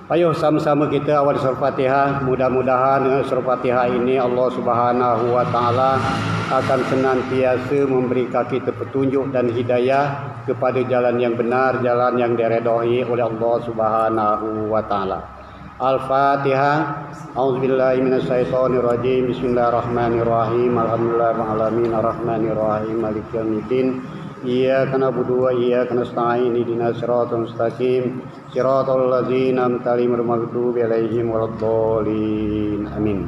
Ayo sama-sama kita awal surah Fatihah. Mudah-mudahan dengan surah Fatihah ini Allah Subhanahu wa taala akan senantiasa memberikan kita petunjuk dan hidayah kepada jalan yang benar, jalan yang diredai oleh Allah Subhanahu wa taala. Al-Fatihah. A'udzubillahi minasyaitonirrajim. Bismillahirrahmanirrahim. Alhamdulillahirabbil alamin arrahmanirrahim maliki yaumiddin. Iyyaka na'budu wa iyyaka nasta'in ihdinas siratal mustaqim siratal ladzina an'amta 'alaihim ghairil maghdubi 'alaihim waladdallin. Amin.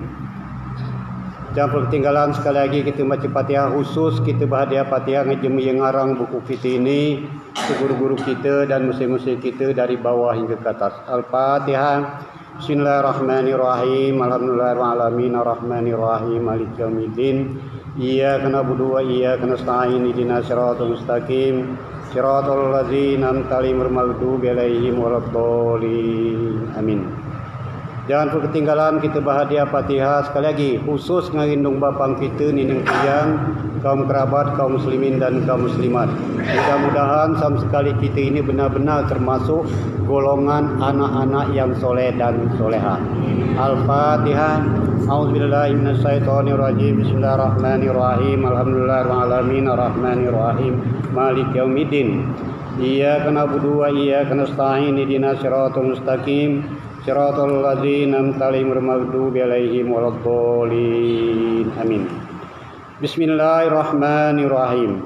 Jangan ketinggalan sekali lagi kita baca Fatihah khusus, kita bahagia Fatihah ngejemu yang ngarang buku kita ini, guru-guru kita dan musim-musim kita dari bawah hingga ke atas. Al-Fatihah. Bismillahirrahmanirrahim. Alhamdulillahirabbil alamin arrahmanirrahim maliki yaumiddin. Iyyaka na'budu wa iyyaka nasta'in ihdinas siratal mustaqim siratal ladzina an'amta 'alaihim ghairil maghdubi 'alaihim waladdallin. Amin. Jangan pun ketinggalan kita bahagia Fatihah sekali lagi, khusus ngarindung bapang kita, nineng tiang, kaum kerabat, kaum muslimin dan kaum muslimat. Mudah-mudahan sama sekali kita ini benar-benar termasuk golongan anak-anak yang soleh dan soleha. Al-Fatihah. A'udzubillahi minasyaitonirrajim. Bismillahirrahmanirrahim. Alhamdulillahirrahmanirrahim. Arrahmanirrahim. Maliki yaumiddin. Iyyaka na'budu wa iyyaka nasta'in. Ihdinas siratal mustaqim. Siratal ladzina an'amta 'alaihim ghairil maghdubi 'alaihim waladdallin. Amin. Bismillahirrahmanirrahim.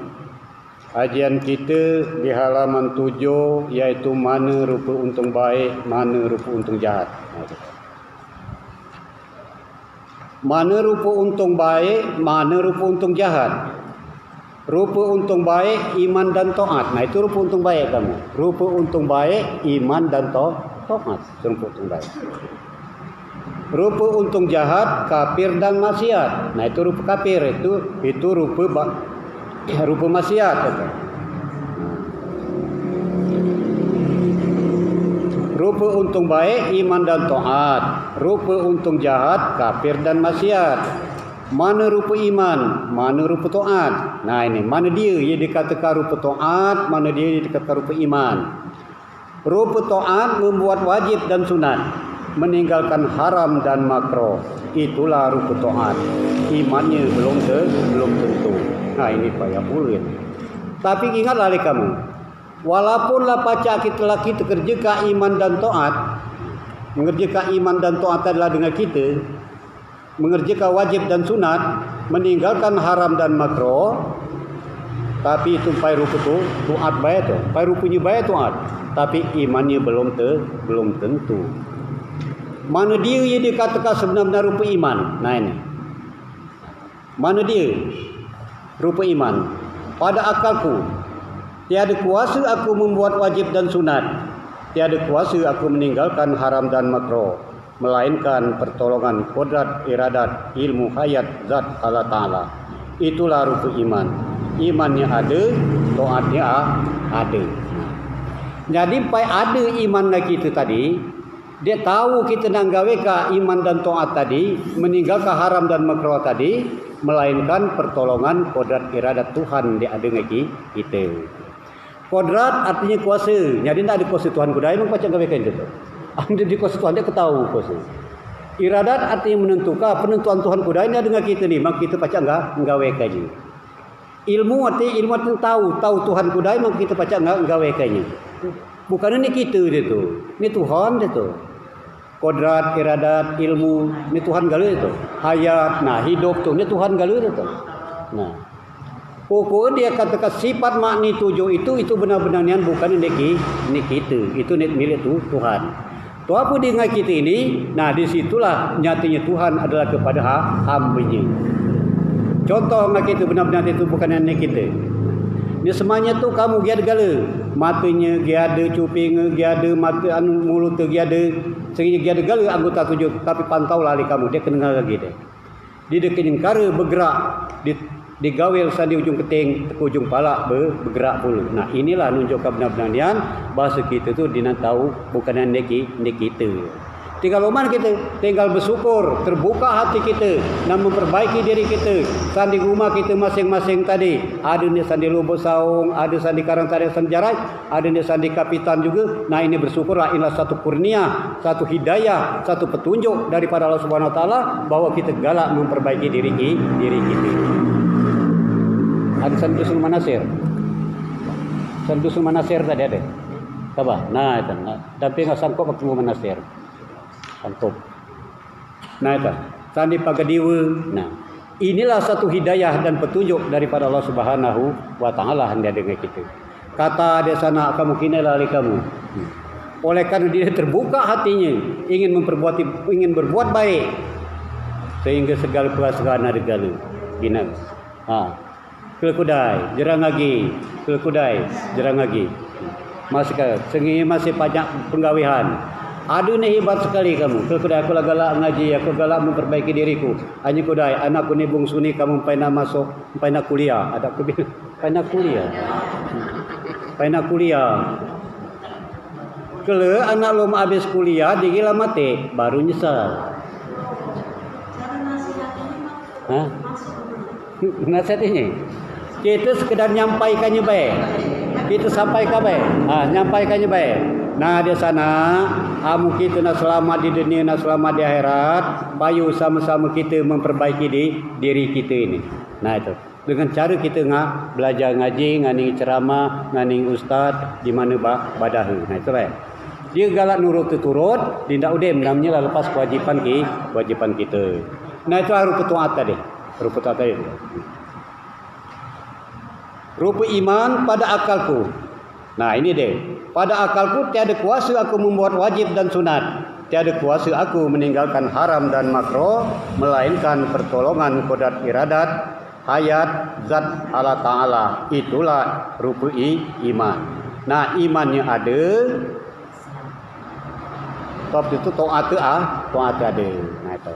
Kajian kita di halaman 7 yaitu mana rupa untung baik, mana rupa untung jahat. Mana rupa untung baik, mana rupa untung jahat. Rupa untung baik, iman dan taat. Nah, itu rupa untung baik kamu. Rupa untung baik, iman dan taat. Rupa untung baik. Rupa untung jahat, kafir dan maksiat. Nah, itu rupa kafir, itu rupa maksiat. Rupa untung baik, iman dan taat. Rupa untung jahat, kafir dan maksiat. Mana rupa iman, mana rupa taat. Nah, ini mana dia yang dikatakan rupa taat, mana dia yang dikatakan rupa iman. Rupa taat membuat wajib dan sunat, meninggalkan haram dan makruh. Itulah rupa taat. Imannya belum tentu. Nah, ini payah pula. Tapi ingatlah kamu, walaupun lah pacak kita laki kerjakan iman dan taat, mengerjakan iman dan taat adalah dengan kita mengerjakan wajib dan sunat, meninggalkan haram dan makruh, tapi itu pai rupa tu taat baik tu, pai rupanya baik taat, tapi imannya belum tentu. Mana dia yang dikatakan sebenar-benar rupa iman? Nah, ini mana dia rupa iman? Pada akalku tiada kuasa aku membuat wajib dan sunat, tiada kuasa aku meninggalkan haram dan makruh, melainkan pertolongan kodrat, iradat, ilmu hayat zat Allah Ta'ala. Itulah rupa iman. Imannya ada, taatnya ada. Jadi pai ada iman lagi itu tadi, dia tahu kita nak gawe ka iman dan taat tadi, meninggalkan haram dan makruh tadi, melainkan pertolongan kodrat iradat Tuhan dia ada lagi kita. Kodrat artinya kuasa. Jadi tak ada kuasa Tuhan kudai memang pacak gawe kan itu. Anda di kuasa Tuhan dia ketahu kuasa. Iradat artinya menentukan, penentuan Tuhan kudai ini ada dengan kita ni, maka kita pacak gawe kaji. Ilmu artinya tahu Tuhan kudai, maka kita pacak gawe kaji. Bukan ini kita dia tu. Ini Tuhan dia tu. Kodrat, iradat, ilmu, ini Tuhan galau itu. Hayat, nah hidup tu, ini Tuhan galau itu. Nah, pokok dia katakan sifat makni tujuh itu benar-benar nian bukan ini kita, itu milik Tuhan. Tu apa dengan kita ini? Nah, disitulah nyatanya Tuhan adalah kepada hamba-Nya. Contoh dengan kita benar-benar itu bukan ini kita. Ni semuanya tu kamu giada gala, matanya giada, cuping giada, mata mulut giada, sehingga giada gala anggota tujuh, tapi pantau lali kamu dia kena lagi dia. Dia kenyengkara bergerak digawil sandi ujung keting ke ujung palak bergerak pula. Nah, inilah nunjukkan benar-benar nian bahasa kita tu dina tahu bukan neki kita. Tinggal mana kita? Tinggal bersyukur, terbuka hati kita dan memperbaiki diri kita. Sandi rumah kita masing-masing tadi. Ada ni sandi lubuk saung, ada sandi karang tarik sanjarai, ada ni sandi kapitan juga. Nah, ini bersyukurlah, inilah satu kurnia, satu hidayah, satu petunjuk daripada Allah Subhanahu Wa Taala bahwa kita galak memperbaiki diri kita. Ada sandi dusun manasir. Sandi dusun manasir tadi ada. Apa? Nah, itu. Tapi enggak sangkut waktu manasir. Sangkut. Nah, itu. Sandi pagadiwa. Nah, inilah satu hidayah dan petunjuk daripada Allah Subhanahu Wa Taala hendak dengan kita. Kata di sana kamu kinilah ali kamu. Oleh karena dia terbuka hatinya, ingin berbuat baik, sehingga segala perasaan ada galu. Gina. Kelkudai, jerang lagi. Kelkudai, jerang lagi. Masih banyak penggawean. Aduh ni hebat sekali kamu. Kelkudai, aku galak ngaji, aku galak memperbaiki diriku. Hanya kudai, anakku ni bungsu ni kamu pernah masuk, pernah kuliah. Ada aku bilang, pernah kuliah. Kalau anak lo habis kuliah dia gila mati baru nyesal. Hah? Nasihat ini kita sekedar nyampaikannya baik. Kita sampaikan baik. Nyampaikannya baik. Nah di sana kita nak selamat di dunia, nak selamat di akhirat. Bayu sama-sama kita memperbaiki diri kita ini. Nah itu dengan cara kita belajar ngaji, nganing ceramah, nganing ustaz di mana badah. Nah itu baik. Dia galak nurut turut, dia ndak udem namanya lah lepas kewajipan kita. Nah itu harus taat tadi. Rupa taat tadi. Rupa iman pada akalku. Nah ini dia. Pada akalku tiada kuasa aku membuat wajib dan sunat. Tiada kuasa aku meninggalkan haram dan makruh, melainkan pertolongan kodrat iradat, hayat, zat Allah Ta'ala. Itulah rupa iman. Nah imannya ada. Tapi itu taat ada. Nah itu.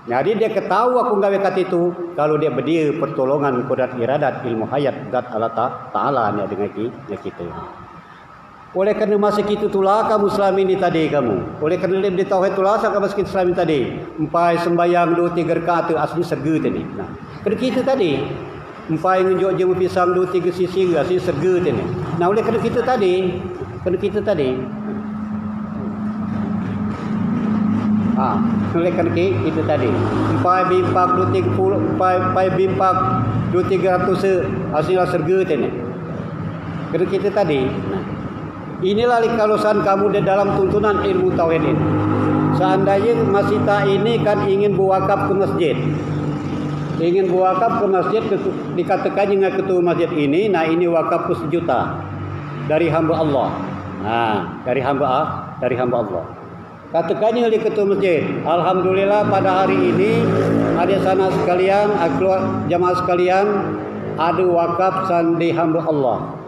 Jadi dia ketahui aku gawe kat itu kalau dia berdia pertolongan kodrat iradat ilmu hayat zat Allah Ta'ala ni dengan kita. Oleh kerana masa kita itulah kamu selama ini tadi kamu. Oleh kerana dia tauhid itulah kamu masa kita selama ini tadi. Empai sembahyang 2-3 rakaat tu asli serga tadi. Nah, kerana kita tadi empai ngunjuk jemu pisang 2-3 sisi asli serga tadi. Nah, oleh kerana kita tadi oleh kerana itu tadi empai bimpak 2-3 empai bimpak 2-300 hasilnya serga tadi. Kerana kita tadi. Nah, inilah kalusan kamu di dalam tuntunan ilmu tauhid ini. Seandainya masita ini kan ingin berwakaf ke masjid. Ingin berwakaf ke masjid, dikatakan dengan ketua masjid ini, nah ini wakaf ke 1 juta dari hamba Allah. Nah, dari hamba Allah. Katakannya oleh ketua masjid, alhamdulillah pada hari ini ada sana sekalian, jamaah sekalian ada wakaf sandi hamba Allah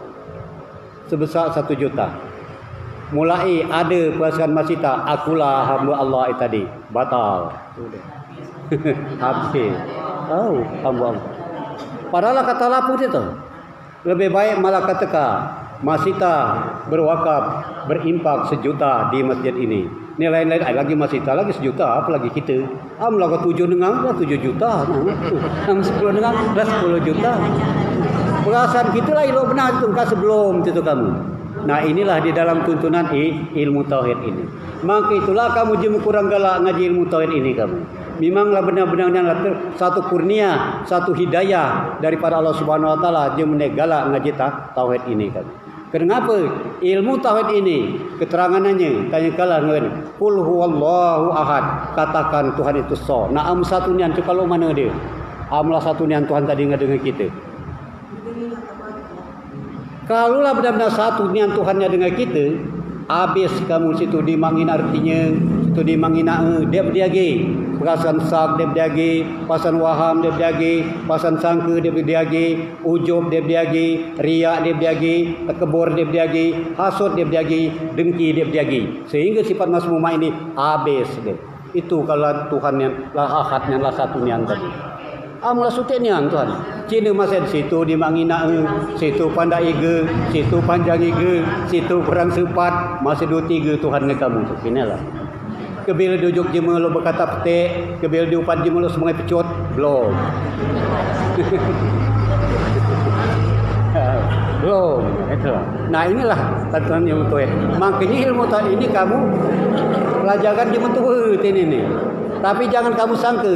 sebesar 1 juta. Mulai ada perasaan masita, akulah hamba Allah itu tadi. Batal. Habis. Hamba Allah. Padahal kata lapu dia tu. Lebih baik malah katakan masita berwakaf, berimpak 1 juta di masjid ini. Ni lain-lain lagi masita, lagi 1 juta, apa lagi kita. Amlah 7 dengan 7 juta. 10 dengan 10 juta. Perasaan kita lah elok benar tu sebelum itu kamu. Nah inilah di dalam tuntunan ilmu tauhid ini. Maka itulah kamu jemu kurang galak ngaji ilmu tauhid ini kamu. Memanglah benar-benarnya satu kurnia, satu hidayah daripada Allah Subhanahu Wa Taala jemu galak ngaji tauhid ini kamu. Kenapa? Ilmu tauhid ini keterangannya tanya kalah dengan qul huwallahu ahad, katakan Tuhan itu so. Nah satu nian tu kalau mana dia? Amlah satu nian Tuhan tadi dengan kita. Kalaulah benar-benar satu nian Tuhannya dengan kita, habis kamu situ dimangin artinya, situ dimangin dia berdiagi. Perasaan sak dia berdiagi, perasaan waham dia berdiagi, perasaan sangka dia berdiagi, ujub dia berdiagi, riak dia berdiagi, takabur dia berdiagi, hasud dia berdiagi, dengki dia berdiagi. Sehingga sifat masmumah ini habis dia. Itu kalau Tuhan yang lah ahad yang lah satu nian tadi. Amulah sutik nian Tuhan. Cina masa di situ dimangina, situ pandai iga, situ panjang iga, situ perang sepat, masa 2-3 Tuhan dengan kamu tu. Inilah. Kebila duduk jema lo berkata petik, kebila diupat jema lo semangat pecut, belum. Belum. Itulah. Nah inilah tatuan ilmu tauhid. Makanya ilmu tauhid ini kamu pelajaran jema tua ini. Tapi jangan kamu sangka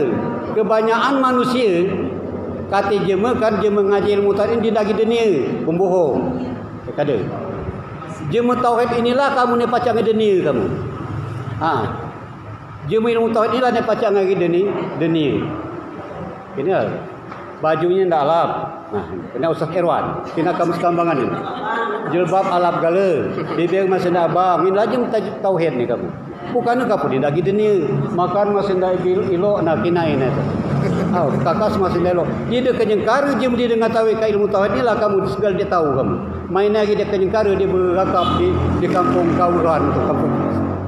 kebanyakan manusia kata jema kan jema ngaji ilmu tauhid ini dagi dunia, pembohong. Kata jema tauhid inilah kamu ni pacang dunia kamu. Jema ilmu tauhid inilah ni pacang lagi dunia. Inilah bajunya ndak alap. Kena Ustaz Irwan, kena kamu sekambangan ni. Jilbab alap gala, bibir masih ndak abang. Ini lagi tauhid ni kamu. Bukan kamu di dagi dunia, makan masih ndak elok nak kinain itu. Kakas masih elok. Dia kenyengkara je dia dengan tahu ilmu tauhid inilah kamu segala dia tahu kamu. Main lagi dia kenyengkara dia berakap di kampung Kauran tu, kampung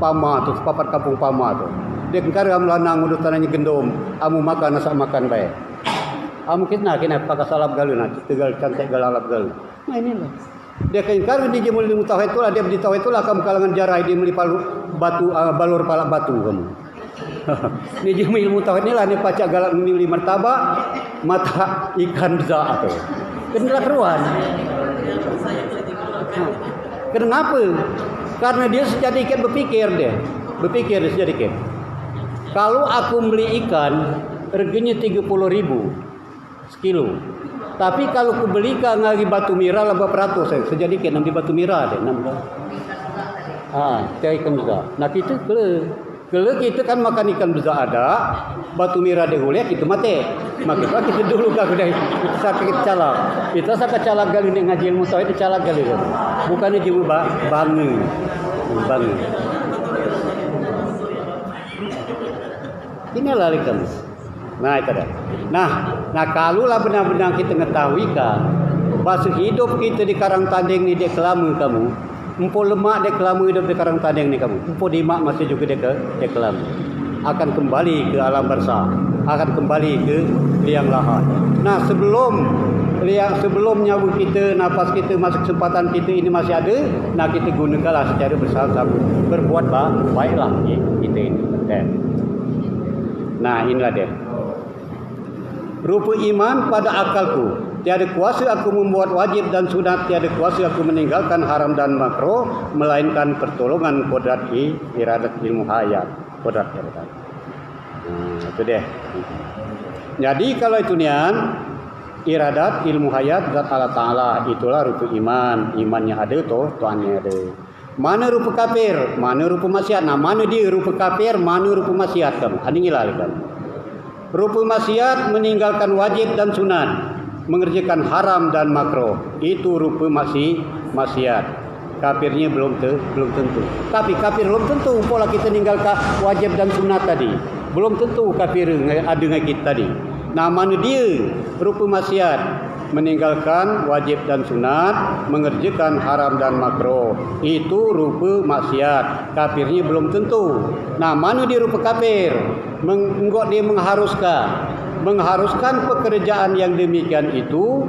Pama tu, papat kampung Pama tu. Dia kenyengkara am lanang udah tanahnya gendom, amu makan asak makan baik. Amu kena pakai salap galu nak, tegal cantik galalap galu. Nah inilah. Dia ingkar dia muli ilmu tauhid itulah, dia beri tauhid itulah kamu kalangan jarah dia meli batu balur palak batu kamu. Ni je ilmu tauhid ni lah ni pacak galak meli martabak mata ikan za tu. Kena keruan. Kenapa? Karena dia sedikit berfikir dia. Berfikir sedikit. Kalau aku beli ikan reganya 30.000 sekilo. Tapi kalau aku belikan ngari batu merah lah berapa ratus sedikit nang di batu merah dia 6. Cari ikan besar. Nah kita kalau kita kan makan ikan besar ada, batu merah dia boleh kita mati. Maka kita dulu kan sudah kita sakit calak. Kita sakit calak gali ni ngaji ilmu tauhid itu calak gali. Bukannya jiwa bangun. Inilah ikan. Nah itu dah. Nah kalulah benar-benar kita mengetahui kan, bahasa hidup kita di karang tanding ni dia kelama kamu. Empo lemak dia kelama hidup di karang tanding ni kamu. Empo dimak masih juga dia kelama. Akan kembali ke alam barzah, akan kembali ke liang lahat. Nah sebelum nyawa kita, nafas kita, masa kesempatan kita ini masih ada, nah kita gunakanlah secara bersama-sama. Berbuat baiklah kita ini. Nah inilah dia. Rupa iman pada akalku, tiada kuasa aku membuat wajib dan sunat, tiada kuasa aku meninggalkan haram dan makruh, melainkan pertolongan kodrat iradat ilmu hayat. Kodrat iradat. Itu dia. Jadi kalau itu nian iradat ilmu hayat zat Allah Taala, itulah rupa iman. Imannya ada Tuhannya ada. Mana rupa kafir, mana rupa maksiat. Nah mana dia rupa kafir, mana rupa maksiat kamu. Inilah kamu. Rupa maksiat meninggalkan wajib dan sunat, mengerjakan haram dan makruh. Itu rupa maksiat. Kafirnya belum tentu. Tapi kafir belum tentu pola kita meninggalkan wajib dan sunat tadi. Belum tentu kafir ada dengan kita tadi. Nah mana dia rupa maksiat, meninggalkan wajib dan sunat, mengerjakan haram dan makruh. Itu rupa maksiat. Kafirnya belum tentu. Nah mana dia rupa kafir? Menggok dia mengharuskan pekerjaan yang demikian itu,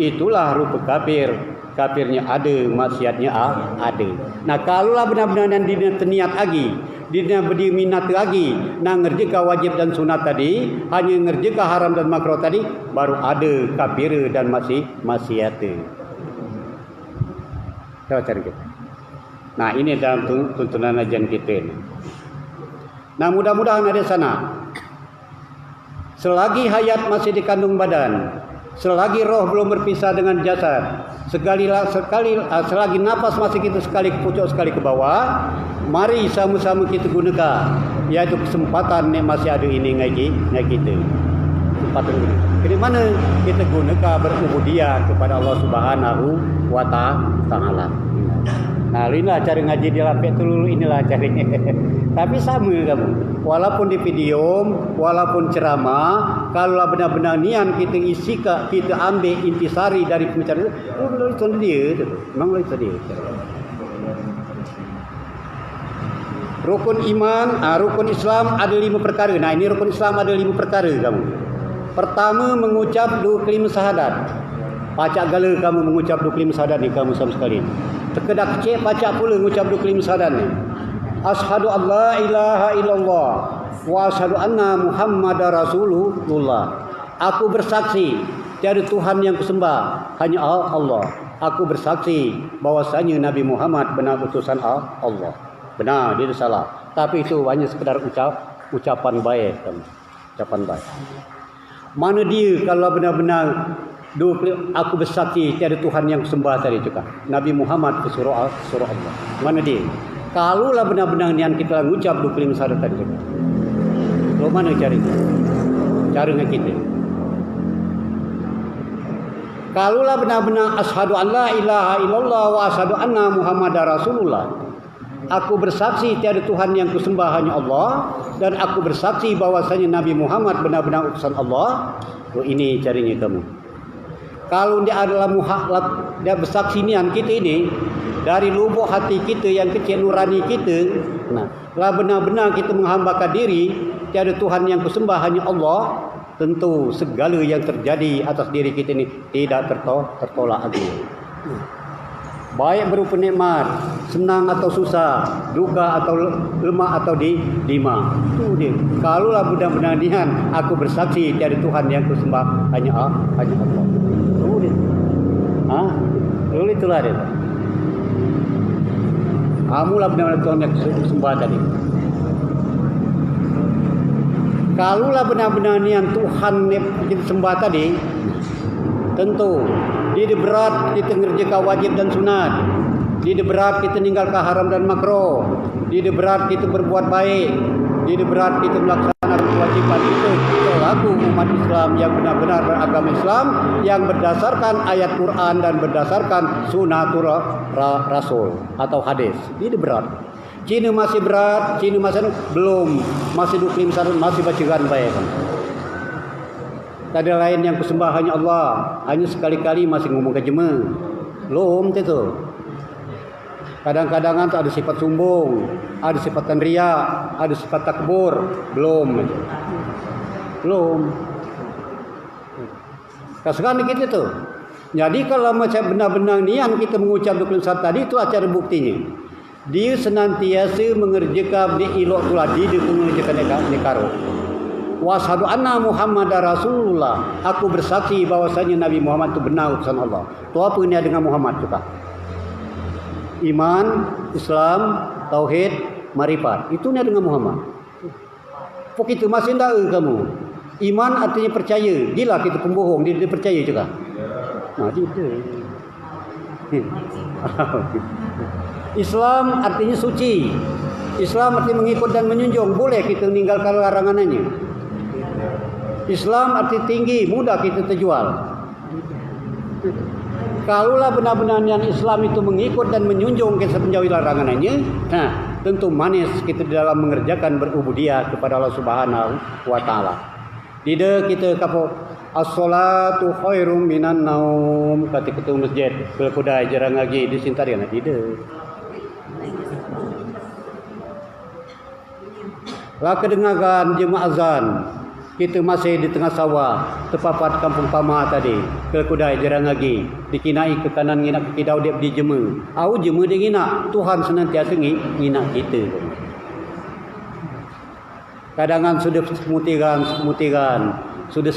itulah rupa kafir. Kafirnya ada, maksiatnya ada. Nah kalaulah benar-benar dia terniat lagi, dia berminat lagi, nak ngerjakan wajib dan sunat tadi, hanya ngerjakan haram dan makruh tadi, baru ada kafir dan maksiat. Coba cari kita. Nah ini dalam tuntunan ajaran kita ini. Nah mudah-mudahan ada sana. Selagi hayat masih dikandung badan, selagi roh belum berpisah dengan jasad, selagi nafas masih kita sekali ke pucuk sekali ke bawah, mari sama-sama kita gunakan, yaitu kesempatan yang masih ada ini ngaji kita. Kesempatan ini. Dari mana kita gunakan berubudiyah kepada Allah Subhanahu wa Ta'ala. Nah, inilah cara ngaji di lapik tu, inilah caranya. Tapi sama kamu. Walaupun di video, walaupun ceramah, kalau benar-benar niat kita isi, kita ambil intisari dari pembicaraan itu dia. Memang itu dia. Rukun iman, rukun Islam ada 5 perkara. Nah, ini rukun Islam ada 5 perkara kamu. Pertama, mengucap 2 kalimah syahadat. Pacak gala kamu mengucap 2 kalimah syahadat ni kamu sama sekali. Terkedak kecil pacak pula mengucap 2 kalimah syahadat ni. Asyhadu an la ilaha illallah wa asyhadu anna Muhammadar Rasulullah. Aku bersaksi tiada Tuhan yang kusembah hanya Allah. Aku bersaksi bahwasanya Nabi Muhammad benar utusan Allah. Benar, dia salah. Tapi itu hanya sekadar ucapan baik kan. Ucapan baik. Mana dia kalau benar-benar aku bersaksi tiada Tuhan yang sembah tadi juga. Nabi Muhammad surah Allah. Mana dia? Kalaulah benar-benar niat kita mengucap 2 kalimah syahadat tadi juga. Lalu mana caranya? Caranya kita. Kalaulah benar-benar asyhadu an la ilaha illallah wa asyhadu anna Muhammadar Rasulullah. Aku bersaksi tiada Tuhan yang kusembah hanya Allah, dan aku bersaksi bahwasanya Nabi Muhammad benar-benar utusan Allah. Oh, ini caranya kamu. Kalau dia adalah dia bersaksi nian kita ini dari lubuk hati kita yang kecil nurani kita, nah, lah benar-benar kita menghambakan diri tiada Tuhan yang kusembah hanya Allah, tentu segala yang terjadi atas diri kita ini tidak tertolak lagi. baik berupa nikmat, senang atau susah, duka atau lemah atau dima. Itu dia. Kalaulah benar-benar nian, aku bersaksi tiada Tuhan yang kusembah hanya Allah. Itu dia. Lalu itulah dia. Kamulah benar-benar Tuhan yang kusembah tadi. Kalaulah benar-benar nian Tuhan yang kita sembah tadi, tentu dia berat kita ngerjakan wajib dan sunat. Dia berat kita ninggalkan haram dan makruh. Dia berat kita berbuat baik. Dia berat kita melaksanakan kewajiban itu selaku umat Islam yang benar-benar beragama Islam yang berdasarkan ayat Quran dan berdasarkan sunnatul Rasul atau hadis. Dia berat. Cina masih berat, Cina masih belum, masih 25 tahun masih bacakan baik. Tak ada lain yang kusembah hanya Allah. Hanya sekali-kali masih ngomong ke jema. Belum itu. Kadang-kadang ada sifat sombong, ada sifat riya, ada sifat takbur. Belum. Sekarang kita tu. Jadi kalau macam benar-benar niat kita mengucap 21 tadi itu acara buktinya. Dia senantiasa mengerjakan di ilok tuladi, dia mengerjakan nekaro. Washadu anna Muhammadar Rasulullah. Aku bersaksi bahwasanya Nabi Muhammad itu benar utusan Allah. Tu apa ini dengan Muhammad juga? Iman, Islam, tauhid, marifat. Itu ni dengan Muhammad. Begitu masih tak kamu. Iman artinya percaya. Gila kita pembohong, dia percaya juga. Nah, itu. Islam artinya suci. Islam artinya mengikut dan menjunjung. Boleh kita meninggalkan larangannya. Islam arti tinggi, mudah kita terjual. Kalaulah benar-benar yang Islam itu mengikut dan menjunjung kita menjauhi larangannya, nah tentu manis kita dalam mengerjakan berubudiyah kepada Allah Subhanahu wa taala. Tidak kita kapok as-salatu khairum minan naum kata ketua masjid Kelkudai jarang lagi di Sintarian. Tidak. Lah kedengaran jemaah azan. Kita masih di tengah sawah, tepapat kampung Pama tadi, Kelkudai jarang lagi, dikinai ke kanan nginak ke kidau dia di jema. Au jema dia nginak, Tuhan senantiasa nginak kita. Kadangan sudah semutiran, sudah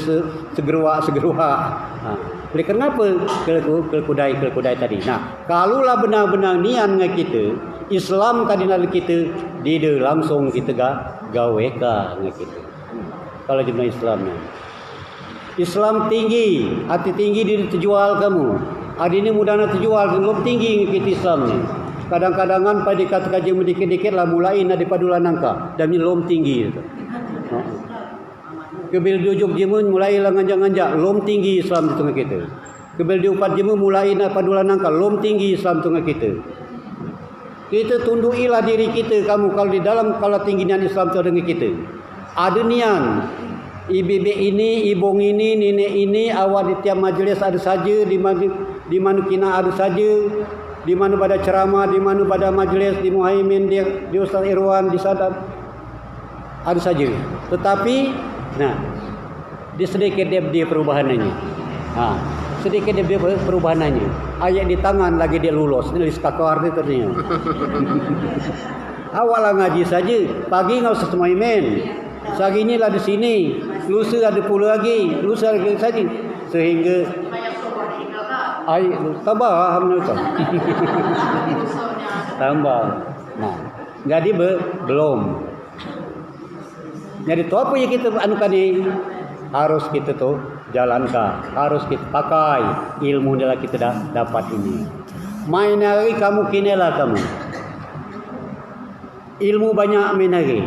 segeruak. Oleh kenapa Kelkudai tadi. Nah, kalaulah benar-benar nian dengan kita, Islam tadi nak kita, dia langsung kita gaweka dengan kita. Kalau jemaah Islamnya, Islam tinggi, hati tinggi dia terjual kamu. Hari ini mudah nak terjual, belum tinggi kita Islam ni. Kadang-kadangan pada kata-kata jemaah dikit-dikit lah mulai nak dipadulan nangka, dan belum tinggi. Kebil diujuk jemaah mulai lah nganjak-nganjak, belum tinggi Islam di tengah kita. Kebil diupat jemaah mulai nak padulan nangka, belum tinggi Islam di tengah kita. Kita tundukilah diri kita kamu kalau di dalam kalau tingginya Islam tu dengan kita. Ada nian, ibu ini, ibung ini, nenek ini, awak di tiap majlis ada saja, di mana kina ada saja, di mana pada ceramah, di mana pada majlis, di Muhaimin, di Ustaz Irwan, di Sadap, ada saja. Tetapi, nah, di sedikit dia perubahannya. Sedikit dia perubahannya. Ayat di tangan lagi dia lulus, ini sekakar dia ternyata. Awaklah ngaji saja, pagi enggak usah Muhaimin. Sehari inilah di sini, lusa ada pula lagi, lusa lagi saja. Sehingga tambah alhamdulillah. Tambah. Nah, jadi belum. Jadi tu apa yang kita anukan ni harus kita tu jalankan, harus kita pakai ilmu yang kita dah dapat ini. Main hari kamu kinilah kamu. Ilmu banyak main hari.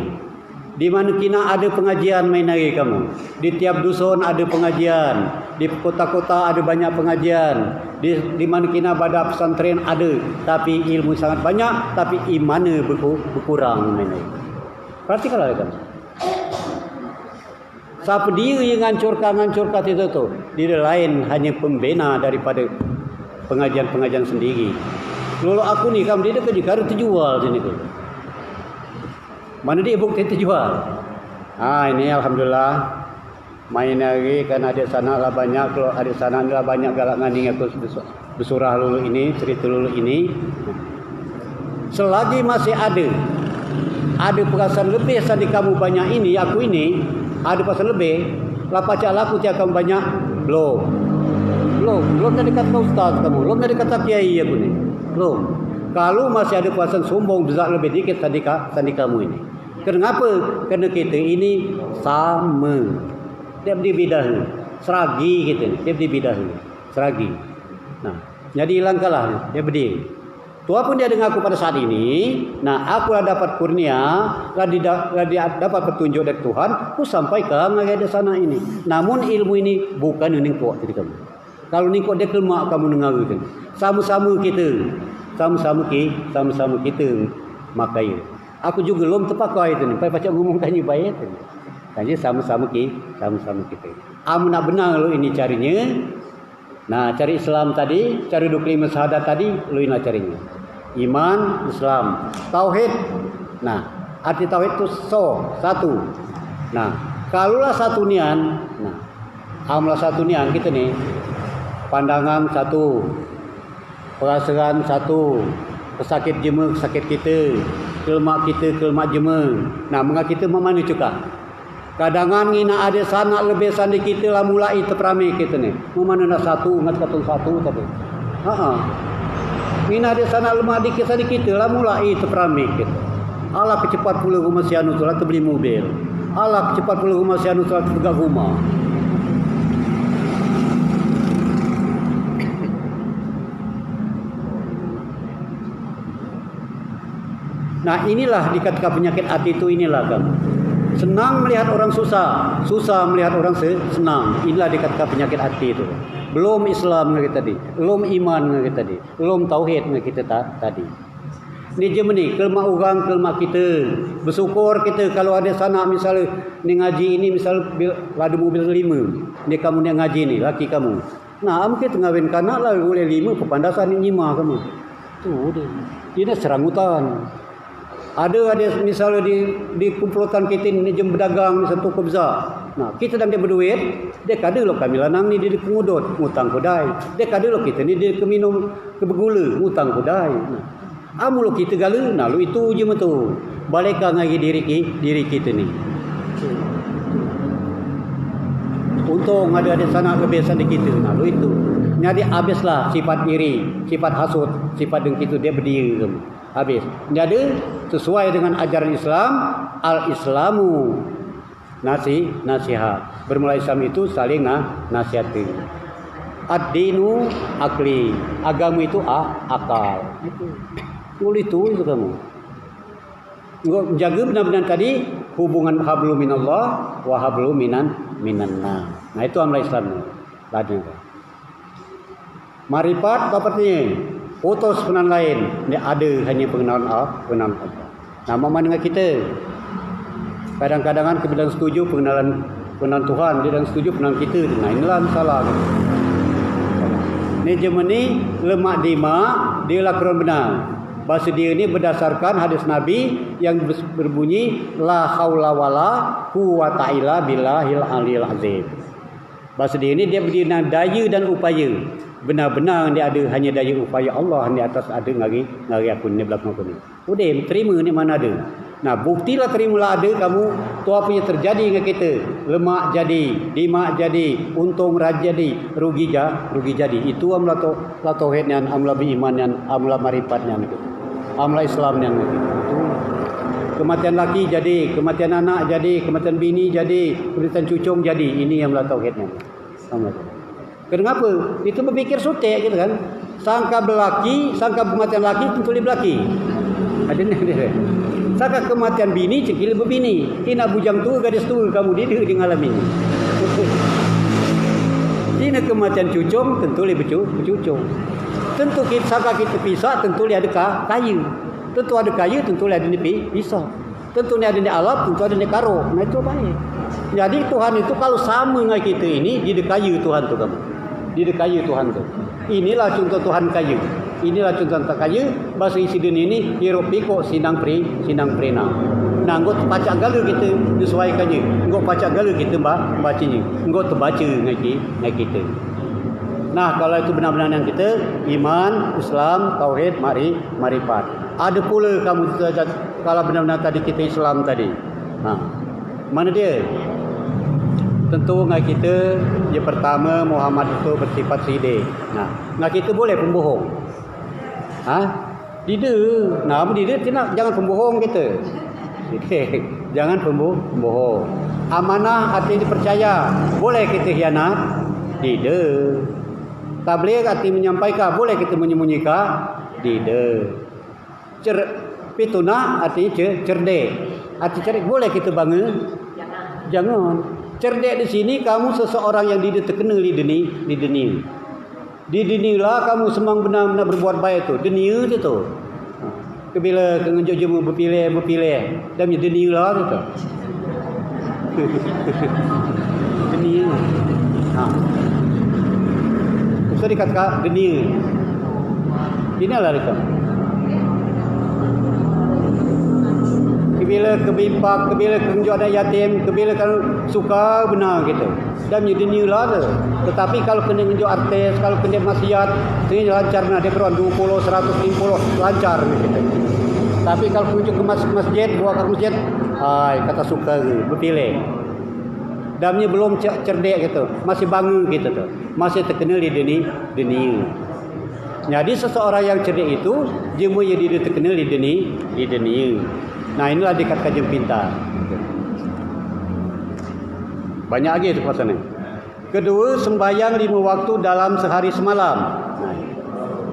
Di mana kina ada pengajian main hari kamu. Di tiap dusun ada pengajian. Di kota-kota ada banyak pengajian. Di mana kina pada pesantren ada. Tapi ilmu sangat banyak. Tapi imannya berkurang main hari. Perhatikanlah kamu. Siapa dia yang ngancurkan itu tu. Dia lain hanya pembina daripada pengajian-pengajian sendiri. Lalu aku ni kamu dia kerja harus terjual sini tu. Mana dia bukti terjual? Ini alhamdulillah. Main hari kan ada sana lah banyak, kalau ada sana lah banyak galak ngani aku bersurah lulu ini, cerita lulu ini. Selagi masih ada perasaan lebih sandi kamu banyak ini, aku ini, ada perasaan lebih, lapa cak aku tiap kamu banyak, belum dari kata ustaz kamu, belum dari kata kiai aku ni, belum. Kalau masih ada perasaan sombong besar lebih dikit sandi kamu ini. Kenapa? Kerana kita ini sama. Dia berbeda, seragi kita ni, dia berbeda, seragi. Nah, jadi hilangkanlah dia berdiri. Tuhan pun dia dengar aku pada saat ini. Nah, aku dah dapat kurnia, dah dapat petunjuk dari Tuhan. Aku sampaikan lagi ada sana ini. Namun ilmu ini bukan yang kuat jadi kamu. Kalau ni kuat dia kelmak kamu dengar kan. Sama-sama kita makai. Aku juga belum terpakai tu ni. Pakai ngomong tanya baik tu. Tanya sama-sama kita. Amun nak benar lo ini carinya. Nah, cari Islam tadi, cari 25 syahadat tadi, lu nak carinya. Iman, Islam, tauhid. Nah, arti tauhid itu satu. Nah, kalulah satu nian, nah, amlah satu nian kita ni, pandangan satu, perasaan satu, pesakit jema sakit kita, kelmak jema. Nah, mengapa kita memanu juga? Kadangan ngina ada sana lebih sandi kita lah mulai terperami kita ni. Memana nak satu, ngat katung satu tapi. Ngina ada sana lemah dikit sandi kita lah mulai terperami kita. Allah kecepat pula rumah si anu tu lah beli mobil. Allah kecepat pula rumah si anu tu lah tegak rumah. Nah, inilah dikatakan penyakit hati itu inilah kamu. Senang melihat orang susah, susah melihat orang senang. Inilah dikatakan penyakit hati itu. Belum Islam kita tadi, belum iman kita tadi, belum tauhid kita tadi. Ni je ni, kelmak orang, kelmak kita. Bersyukur kita kalau ada sana misalnya ni ngaji ini misal ada mobil 5. Ni kamu ni ngaji ni, laki kamu. Nah, mungkin tengahwin kanak lah boleh 5 pepandasan ni 5 kamu. Tu dia. Ini serangutan. Ada misalnya di kumpulan kita ni jam berdagang satu toko besar. Nah, kita dan dia berduit, dia kada lo kami lanang ni dia kemudut, ngutang kedai. Dia kada lo kita ni dia keminum kebegula, ngutang kedai. Nah, amu lo kita gala, nah lo itu je betul. Balikkan lagi diri kita ni. Untung ada sana kebiasaan di kita, nah lo itu. Jadi habislah sifat iri, sifat hasut, sifat dengki itu dia berdiri kamu. Habis. Jadi sesuai dengan ajaran Islam, al-Islamu nasihat. Bermula Islam itu saling nasihati. Ad-dinu akli. Agama itu akal. Itu kamu. Jaga benar-benar tadi hubungan hablu minallah wa hablu minan nas. Nah, itu amal Islam. Marifat bapaknya. Putus pengenalan lain. Dia ada hanya pengenalan Allah. Nama mana dengan kita? Kadang-kadang kita setuju pengenalan Tuhan, dia dan setuju pengenalan kita. Nah, inilah masalah. Ni Germany lemak dimak, dia lah Quran benar. Bahasa dia ni berdasarkan hadis Nabi yang berbunyi la haula wala quwata illa billahil aliyil azim. Bahasa dia ni dia berdiri dengan daya dan upaya. Benar-benar dia ada hanya daya upaya Allah di atas ada ngari aku ni belakang aku ni. Udah terima ni mana ada. Nah, buktilah terimalah ada kamu tu apa yang terjadi dengan kita. Lemak jadi, dimak jadi, untung raja jadi, rugi jadi. Itu amla tauhid yang amla beriman yang amla marifat yang itu. Amla Islam yang itu. Kematian laki jadi, kematian anak jadi, kematian bini jadi, kematian cucung jadi. Ini amla tauhidnya. Amla. Kenapa? Itu berfikir sutek gitu kan. Sangka berlaki, sangka kematian laki tentu dia berlaki. Ada ni dia. Sangka kematian bini cekil berbini. Tina bujang tu gadis tu kamu dia ngalami. Tina kematian cucung tentu dia bercucung. Tentu kita sangka kita pisah tentu dia ada kayu. Tentu ada kayu tentu dia ada pisah. Tentu dia ada ni alat tentu ada ni karo. Nah itu baik. Jadi Tuhan itu kalau sama dengan kita ini dia ada kayu Tuhan tu kamu. Dia kayu Tuhan tu. Inilah contoh Tuhan kayu. Inilah contoh Tuhan kayu. Bahasa isi dunia ini hirup pikuk sinang prena. Nah, engkau pacak gala kita disesuaikannya. Engkau pacak gala kita bacanya. Engkau terbaca dengan kita. Nah, kalau itu benar-benar yang kita iman, Islam, tauhid, marifat. Ada pula kamu kalau benar-benar tadi kita Islam tadi. Mana dia? Tentu dengan kita yang pertama Muhammad itu bersifat sidik. Dengan kita boleh pembohong. Tidak. Tidak jangan pembohong kita. Jangan pembohong. Amanah artinya dipercaya. Boleh kita khianat? Tidak. Tabligh arti menyampaikan, boleh kita menyembunyikan? Tidak. Pituna artinya cerdik. Arti cerdik boleh kita bangun? Jangan. Cerdik di sini kamu seseorang yang tidak terkenal di dunia. Di dunia kamu semang benar-benar berbuat baik tu. Dunia tu tu. Kebila kengenjuk jemu berpilih. Dan dunia lah tu. Dunia. Itu dikatakan dunia. Inilah dia. Kebila kebimpak, kebila kenjuk ada yatim, kebila kan suka benar gitu. Dan dunia lah tu. Tetapi kalau kena kenjuk artis, kalau kena maksiat, ini lancar nah dia beruan 20, 150 lancar gitu. Tapi kalau kunjung ke masjid, buat ke masjid, kata suka berpilih. Damnya belum cerdik gitu, masih bangun gitu tuh, masih terkenal di dunia. Jadi seseorang yang cerdik itu jemu yang dia terkenal di dunia. Nah inilah dikatakan jeng pintar. Banyak lagi itu pasalnya. Kedua, sembahyang 5 waktu dalam sehari semalam.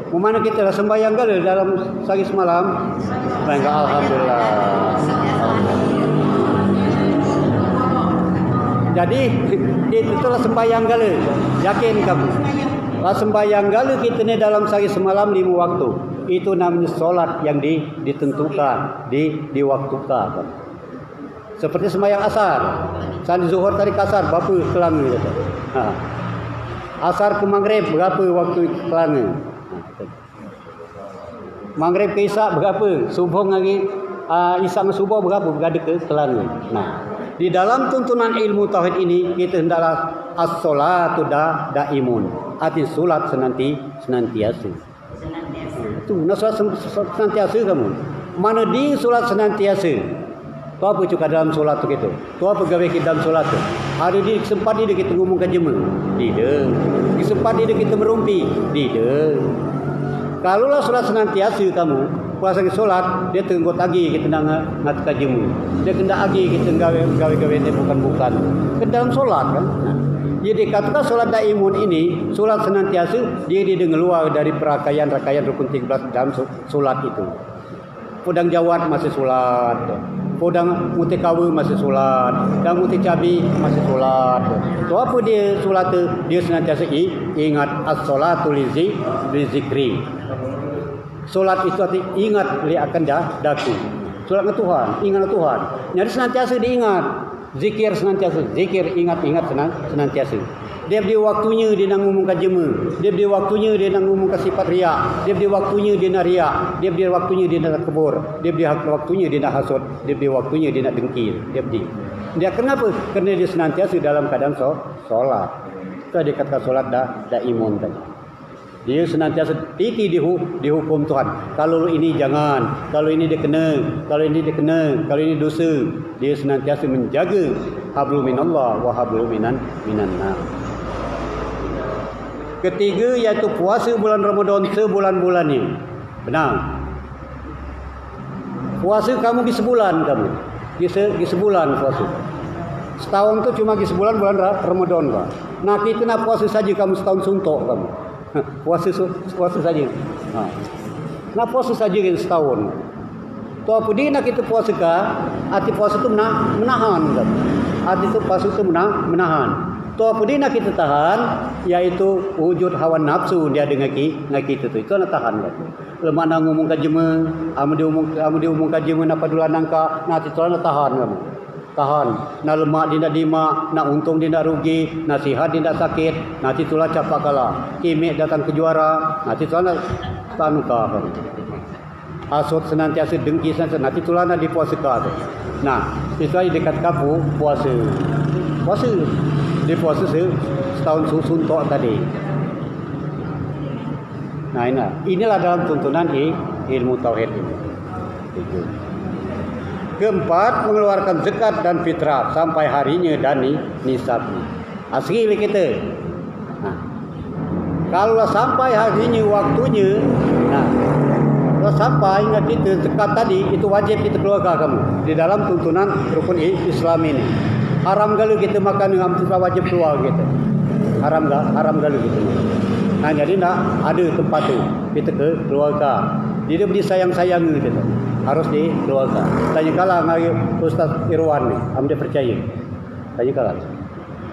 Mana kita sembahyang ke dalam sehari semalam? Alhamdulillah. Jadi itulah sembahyang gala. Yakin kamu? Sembahyang gala kita ni dalam sehari semalam 5 waktu. Itu namanya solat yang ditentukan, diwaktukan. Seperti sembahyang asar. Sandi zuhur tadi kasar berapa kelanga kata. Asar ke maghrib berapa waktu kelanga? Maghrib ke isyak berapa? Subuh lagi isyak ke subuh berapa? Berada ke kelanga. Di dalam tuntunan ilmu tauhid ini kita hendaklah as-salatu daimun. Arti solat senantiasa. Itu nak solat senantiasa kamu. Mana di solat senantiasa? Tu apa juga dalam solat tu gitu. Tu apa gawe kita dalam solat tu? Ada di sempat dia kita ngomongkan jema. Tidak. Di sempat dia kita merumpi. Tidak. Kalaulah solat senantiasa kamu puasa ke solat, dia tengok lagi kita nak ngatakan jemu. Dia kena lagi kita gawe-gawe ni bukan. Ke dalam solat kan. Jadi katakan solat daimun ini, solat senantiasa, dia dengar dari perakaian-rakaian rukun 13 dalam solat itu. Podang jawat masih solat. Podang mutikawa masih solat. Dan muticabi masih solat. Tu apa dia solat tu? Dia senantiasa ingat as-salatu li zikri. Solat itu arti ingat li akan daku. Solat dengan Tuhan, ingat Tuhan. Jadi senantiasa diingat. Zikir senantiasa, zikir ingat senantiasa. Dia beri waktunya dia nak ngumumkan jema. Dia beri waktunya dia nak ngumumkan sifat riak. Dia beri waktunya dia nak riak. Dia beri waktunya dia nak kebur. Dia beri waktunya dia nak hasud. Dia beri waktunya dia nak dengki. Dia beri. Dia kenapa? Kerana dia senantiasa dalam keadaan solat. Itu dia kata solat daimun tadi. Dia senantiasa titi dihukum Tuhan. Kalau ini jangan, kalau ini dia kena, kalau ini dia kena, kalau ini dosa. Dia senantiasa menjaga hablum minallah wa hablum minan nas. Ketiga iaitu puasa bulan Ramadan sebulan-bulan ni. Benar. Puasa kamu di sebulan kamu. Di sebulan puasa. Setahun tu cuma di sebulan bulan Ramadan kan. Nah kita nak puasa saja kamu setahun suntuk kamu. Puasa saja. Nak puasa saja setahun. Tu apa dia nak kita puasa ka? Arti puasa tu menahan kan. Arti tu puasa tu menahan. Tu apa dia nak kita tahan? Iaitu wujud hawa nafsu dia dengan kita tu. Itu nak tahan kan. Lemak nak ngomongkan jema, amu diumumkan jema nak padulan nangka, nanti tu nak tahan kamu. Tahan. Nak lemak dia nak dimak, nak untung dia nak rugi, nak sihat dia nak sakit, nanti itulah capak kalah. Kimik datang ke juara, nanti itulah nak tanuka kan. Hasut senantiasa dengki senantiasa, nanti itulah nak dipuasakan. Nah, itulah dikatakan puasa. Puasa. Dia puasa setahun suntuk tadi. Nah, inilah dalam tuntunan ilmu tauhid ini. Itu. Keempat, mengeluarkan zakat dan fitrah sampai harinya dan nisabnya. Asli kita. Nah, kalau sampai harinya waktunya, nah, kalau sampai ingat kita zakat tadi itu wajib kita keluarkan kamu di dalam tuntunan rukun Islam ini. Haram galu kita makan dengan wajib keluar kita. Haram galu kita. Nah, jadi nak ada tempat tu kita keluarkan. Dia beri sayang-sayang gitu. Harus dikeluarkan. Tanya kalah dengan Ustaz Irwan ni, dia percaya. Tanya kalah.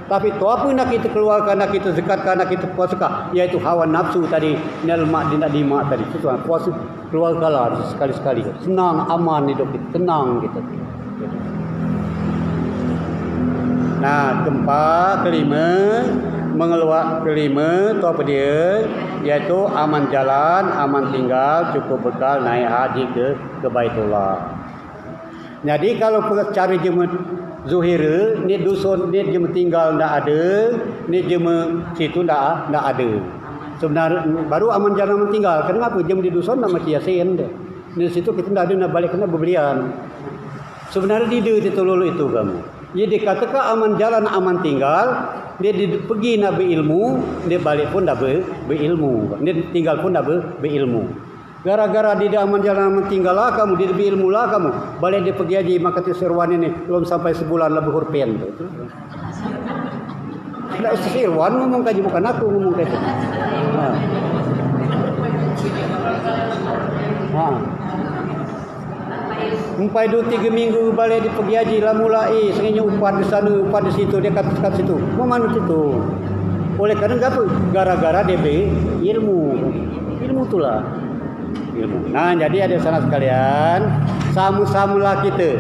Tapi tu apa nak kita keluarkan, nak kita zakatkan, nak kita puasakan, iaitu hawa nafsu tadi, nal mak dinat dimak tadi. Itu puasa keluarkanlah sekali-sekali. Senang, aman hidup kita, tenang kita. Nah, kelima tu apa dia? Iaitu aman jalan, aman tinggal, cukup bekal naik haji ke Baitullah. Jadi kalau cari jemaah zuhir, ni dusun ni jemaah tinggal ndak ada, ni jemaah situ ndak ada. Sebenarnya baru aman jalan aman tinggal. Kenapa jemaah di dusun nama Yasin deh. Di situ kita ndak ada nak balik kena berbelian. Sebenarnya di tolol itu kamu. Dia dikatakan aman jalan aman tinggal, dia pergi nak berilmu, dia balik pun dah berilmu. Dia tinggal pun dah berilmu. Gara-gara dia aman jalan aman tinggal lah kamu, dia berilmu lah kamu. Balik dia pergi haji maka Sirwan ini belum sampai sebulan lah berhurpen tu. Nak Sirwan ngomong kaji bukan aku ngomong kaji. Sampai 2-3 minggu balik dia pergi haji lah mulai seringnya upah di sana, upah di situ, dia kat situ. Mana situ? Oleh kerana apa? Gara-gara dia ilmu. Ilmu itulah. Ilmu. Nah, jadi ada sana sekalian, sama-samalah kita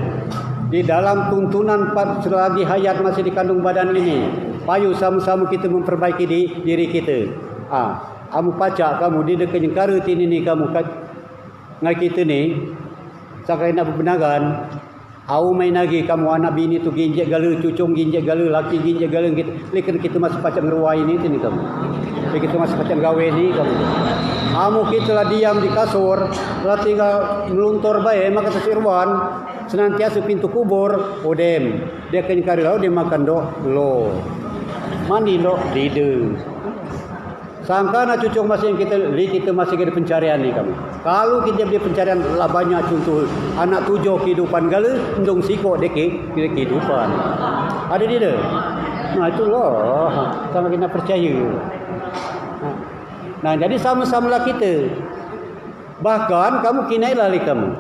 di dalam tuntunan selagi hayat masih dikandung badan ini. Payu sama-sama kita memperbaiki diri kita. Kamu pacak kamu di dekat negara ini kamu kat ngai kita ni. Sakai nak berbenaran, au main lagi kamu anak bini tu ginjek gala, cucung ginjek gala, laki ginjek gala kita. Lekan kita masih pacak ngeruai ni kamu. Kita masih pacak gawe ni kamu. Kamu kita lah diam di kasur, lah tinggal meluntur baik maka Sirwan senantiasa pintu kubur, odem. Dia kena kari dia makan dok lo. Mandi dok lidah. Sangka nak cucung masih kita masih ada pencarian ni kamu. Kalau kita dia pencarian lah banyak contoh anak 7 kehidupan gala, endong sikok dek kehidupan. Ada dia. Nah itulah sama kita percaya. Nah jadi sama-samalah kita. Bahkan kamu kinailah kamu.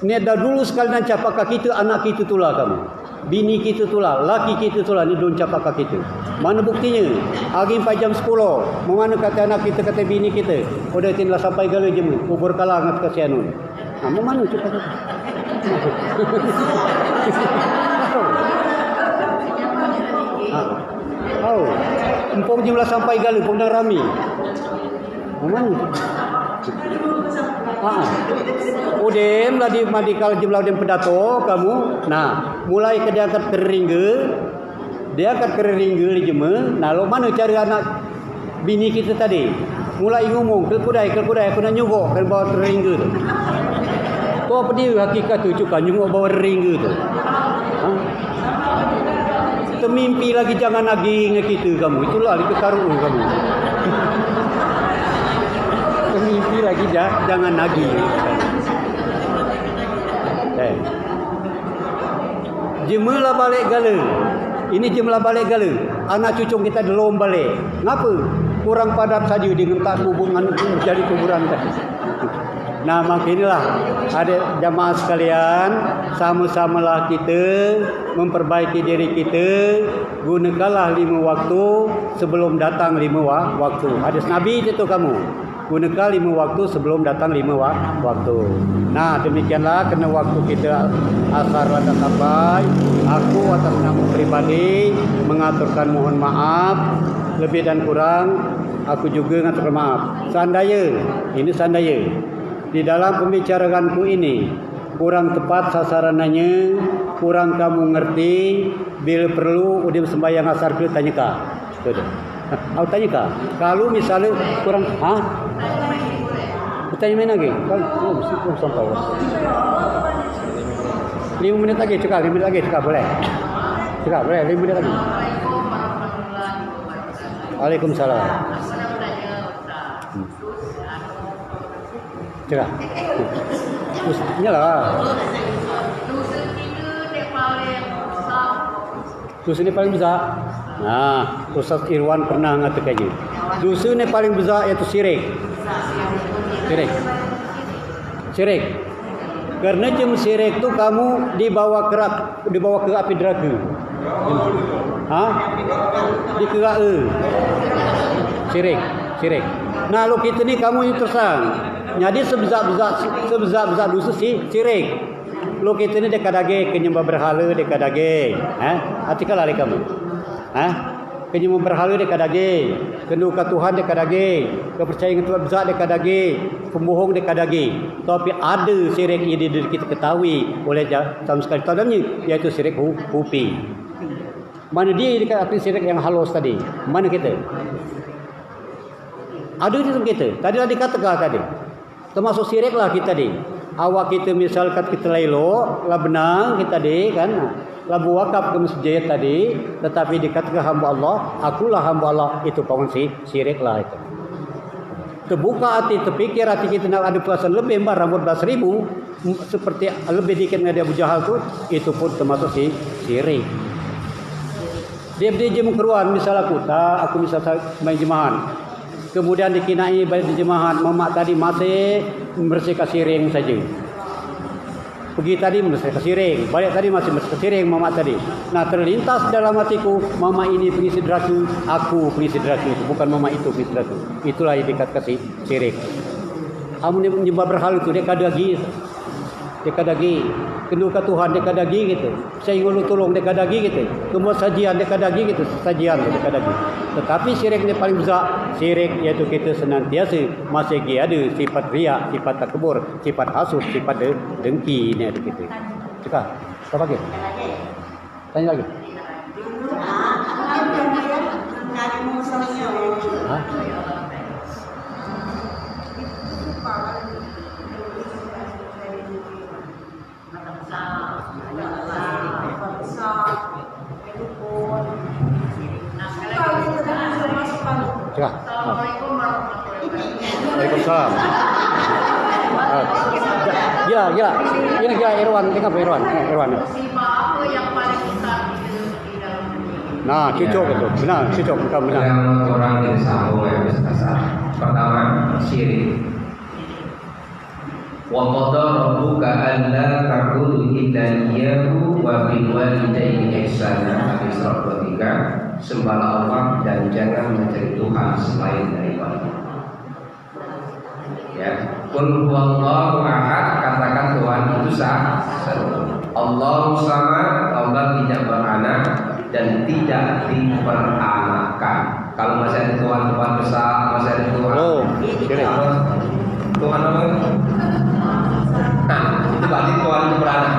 Ni dah dulu sekali nak capakah kita anak kita tulah kamu. Bini kita tulah, laki kita tulah ni don capakah kita. Mana buktinya? Hari 4 jam 10. Mana kata anak kita, kata bini kita. Oh dia tindak sampai gala je mu. Kubur kalah ngat kasihan nun. Mana cepat. Oh. Empong jumlah sampai gala pun dah rami. Mana? Udem lah di madikal jumlah udem pedato kamu. Nah, mulai ke dia angkat keringge. Dia angkat keringge di jema. Nah, lo mana cara anak bini kita tadi? Mulai ngomong ke kudai aku nak nyogok kan bawa keringge tu. Tu apa dia hakikat tu cuka nyogok bawa keringge tu. Termimpi lagi jangan lagi dengan kita kamu. Itulah diketaruh kamu. Mimpi lagi jangan lagi. Jemalah balik gala. Ini jemalah balik gala. Anak cucung kita belum balik. Ngapa? Kurang padat saja dengan tak hubungan jadi kuburan tadi. Nah, makinilah ada jamaah sekalian, sama-samalah kita memperbaiki diri kita, gunakanlah 5 waktu sebelum datang 5 waktu. Hadis Nabi itu kamu. Gunakan 5 waktu sebelum datang 5 waktu. Nah, demikianlah kena waktu kita asar dah sampai. Aku atas nama pribadi mengaturkan mohon maaf lebih dan kurang. Aku juga mengaturkan maaf. Seandainya di dalam pembicaraanku ini kurang tepat sasarannya, kurang kamu ngerti, bila perlu udah sembahyang asar ke tanyakan. Aku tanya kak, kalau misalnya kurang, bertanya main lagi? Kalau belum sampai. 5 menit lagi, cakap 5 menit lagi, cakap boleh? Cakap boleh, 5 menit lagi. Waalaikumsalam. Cakap. Terus, inilah. Dosa ni paling besar. Nah, Ustaz Irwan pernah mengatakannya. Dosa ni paling besar iaitu syirik. Syirik. Karena jem syirik tu kamu dibawa ke api neraka. Dikerak syirik. Nah, lo kita ni kamu ni tersang. Jadi sebesar dosa syirik. Lo kita ni dekat daging penyembah berhala dekat daging. Artikel lah kamu. Penyembah berhala dekat daging, keduka Tuhan dekat daging, kepercayaan Tuhan besar dekat daging, pembohong dekat daging. Tapi ada syirik yang diri kita ketahui oleh sama sekali dalamnya, iaitu syirik hufi. Mana dia dekat api syirik yang halus tadi? Mana kita? Ada di dalam kita. Tadi dah dikatakan tadi. Termasuk syirik lah kita tadi. Awak kita misalkan kita lelok, lah benang kita tadi kan. Lah wakaf ke masjid tadi, tetapi dikatakan hamba Allah, akulah hamba Allah, itu kawan syirik lah itu. Terbuka hati, terfikir hati kita nak ada perasaan lebih 14,000 seperti lebih dikit dengan Abu Jahal tu, itu pun termasuk syirik. Dia berjemaah keruan, misal aku misal main jemaah. Kemudian dikinai balik di jemaah, mamak tadi masih membersihkan siring saja. Pergi tadi membersihkan siring, balik tadi masih membersihkan siring mamak tadi. Nah, terlintas dalam hatiku, mama ini pengisi neraka, aku pengisi neraka, itu bukan mama itu pengisi neraka. Itulah yang dikatakan syirik. Kamu menyembah berhala itu dekat daging, keduka Tuhan dekat daging gitu. Saya ingin tolong dekat daging gitu. Kemudian sajian dekat daging gitu, sajian dekat daging. Tetapi syirik ni paling besar. Syirik iaitu kita senantiasa masih ada sifat riak, sifat takabur, sifat hasud, sifat dengki ni ada kita. Cakap, apa lagi? Tanya lagi. Cakap. Waalaikumsalam. Gila. Ini gila Irwan, tengok Irwan. Nah, cocok itu. Benar, cocok bukan benar. Yang orang yang sambung yang besar. Pertama, syirik. Wa qadara rabbuka alla ta'budu illa iyyahu wa bil walidayni ihsana. Al-Isra 23. Sembahlah Allah dan jangan mencari Tuhan selain daripada. Ya, qul huwallahu ahad, katakan Tuhan itu satu. Allahu samad, Allah tidak beranak dan tidak diperanakan. Kalau masih ada Tuhan besar, masih ada Tuhan. Tuhan apa? Nah, itu berarti Tuhan itu beranak.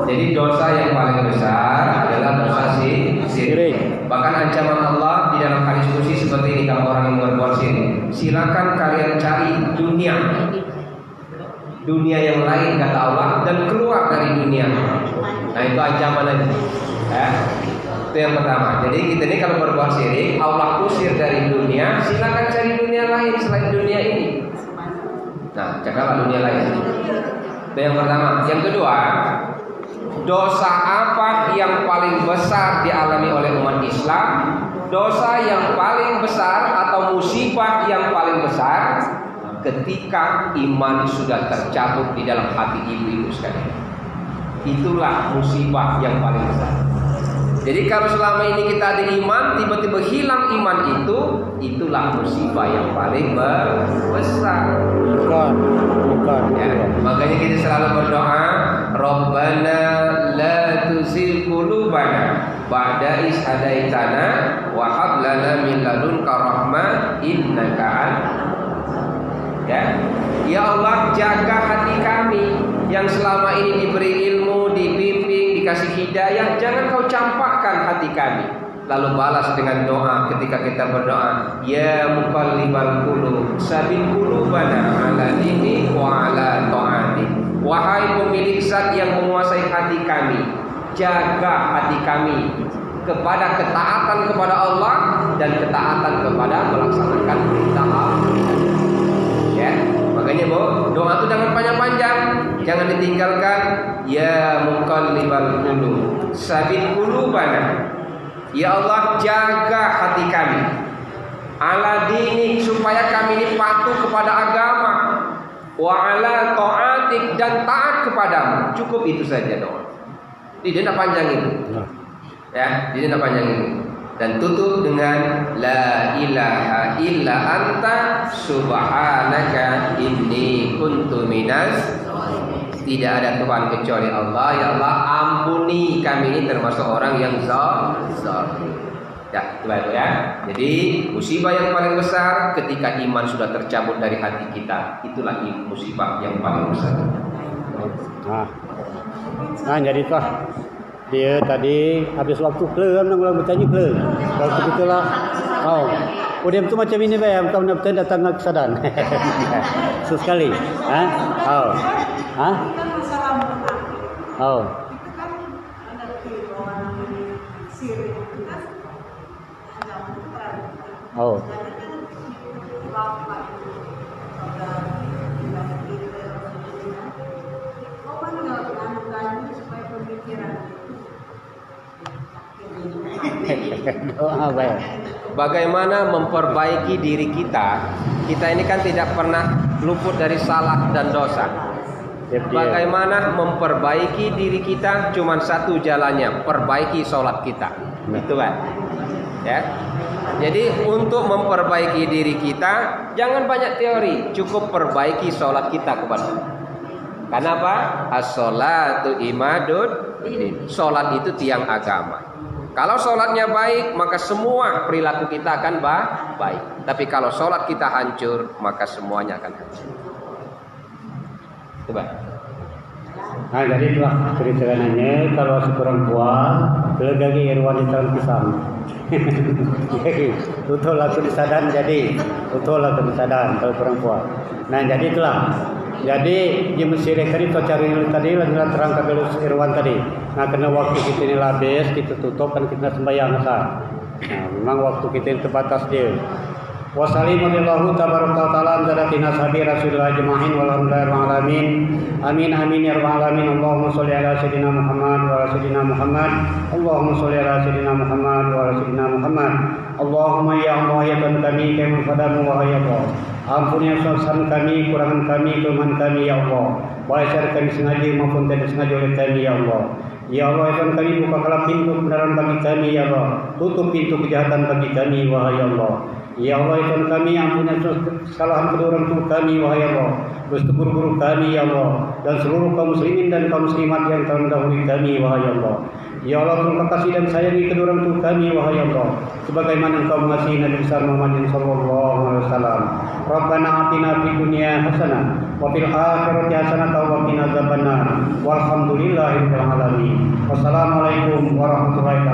Jadi dosa yang paling besar adalah dosa syirik. Bahkan ancaman Allah di dalam hadis qudsi seperti ini kalau orang yang berbuat syirik. Silakan kalian cari dunia yang lain kata Allah dan keluar dari dunia. Nah, itu ancaman aja. Itu yang pertama. Jadi kita ini kalau berbuat syirik, Allah usir dari dunia. Silakan cari dunia lain selain dunia ini. Nah, cakaplah dunia lain. Itu yang pertama. Yang kedua, dosa apa yang paling besar dialami oleh umat Islam? Dosa yang paling besar atau musibah yang paling besar ketika iman sudah tercabut di dalam hati ibu-ibu sekalian. Itulah musibah yang paling besar. Jadi kalau selama ini kita ada iman, tiba-tiba hilang iman itu, itulah musibah yang paling besar. Bukan. Ya, makanya kita selalu berdoa, Rabbana la tuzigh qulubana ba'da idh hadaitana wa hab lana min ladunka rahmah innaka Ya Allah, jaga hati kami yang selama ini diberi ilmu, dibimbing, dikasih hidayah, jangan kau campakkan hati kami. lalu balas dengan doa ketika kita berdoa, ya muqallibal qulub sabit qulubana ala dini wa ala ta'ati. Wahai pemilik zat yang menguasai hati kami, jaga hati kami kepada ketaatan kepada Allah dan ketaatan kepada melaksanakan perintah Allah. Ya, makanya doa itu jangan panjang-panjang, jangan ditinggalkan. Ya muqallibal qulub sabit qulubana. Ya Allah, jaga hati kami ala dini, supaya kami ini patuh kepada agama, wa ala ta'atik, dan taat kepadamu. Cukup itu saja doa. Tidak panjangin. Ya, tidak panjangin. Dan tutup dengan la ilaha illa anta subhanaka inni kuntu minas. Tidak ada Tuhan kecuali Allah. Ya Allah, ampuni kami ini termasuk orang yang zalim. Ya, itu ya. Jadi musibah yang paling besar ketika iman sudah tercabut dari hati kita. Itulah musibah yang paling besar. Nah jadi tuh dia tadi habis waktu kelam nang ulang bertanya kelam. Waktu itulah udah itu macam ini bayam kamu nak datang ke sadan. Sekali. Bagaimana memperbaiki diri kita? Kita ini kan tidak pernah luput dari salah dan dosa. Bagaimana memperbaiki diri kita? Cuma satu jalannya, perbaiki sholat kita. Itu kan? Ya. Jadi untuk memperbaiki diri kita, jangan banyak teori, cukup perbaiki sholat kita kepada Allah. Kenapa? As-sholatu imadud. Sholat itu tiang agama. Kalau sholatnya baik, maka semua perilaku kita akan baik. Tapi kalau sholat kita hancur, maka semuanya akan hancur. Coba. Nah jadi itulah ceritanya kalau sekurang puas, lagi irwan di tahun pisang. Betul aku disadan jadi, betul aku disadan kalau kurang puas. Nah jadi itulah. Jadi di Mesir tadi kita cari tadi lagi terang ke irwan tadi. Nah kena waktu kita ini habis, kita tutup kan kita sembahyang asar. Nah memang waktu kita ini terbatas dia. Wassalamualaikum tabaraka taala zadatina sabi rasulillah jemahin walhamdulillahi alamin. Amin amin ya rabbal alamin. Allahumma sholli ala sayidina Muhammad wa ala sayidina Muhammad. Allahumma sholli ala sayidina Muhammad wa ala sayidina Muhammad. Allahumma ya Allah ya Tuhan kami kami padamu wahai Allah. Ampuni kesalahan kami, kurangan kami, kelemahan kami ya Allah. Baik secara kami sengaja maupun tidak sengaja oleh kami ya Allah. Ya Allah, ya Tuhan kami, bukakanlah pintu kebenaran bagi kami ya Allah. Tutup pintu kejahatan bagi kami wahai Allah. Ya Allah, ya Tuhan kami, ampuni kesalahan kedua orang tua kami wahai Allah. Guru-guru kami ya Allah, dan seluruh kaum muslimin dan kaum muslimat yang telah mendahului kami wahai Allah. Ya Allah, terima kasih dan sayangi kedua orang tua kami wahai Allah, sebagaimana Engkau mengasihi Nabi besar Muhammad sallallahu alaihi wasallam. Rabbana atina fid dunya hasanah wa fil akhirati hasanah wa qina adzabannar. Walhamdulillahirabbil alamin. Wassalamualaikum warahmatullahi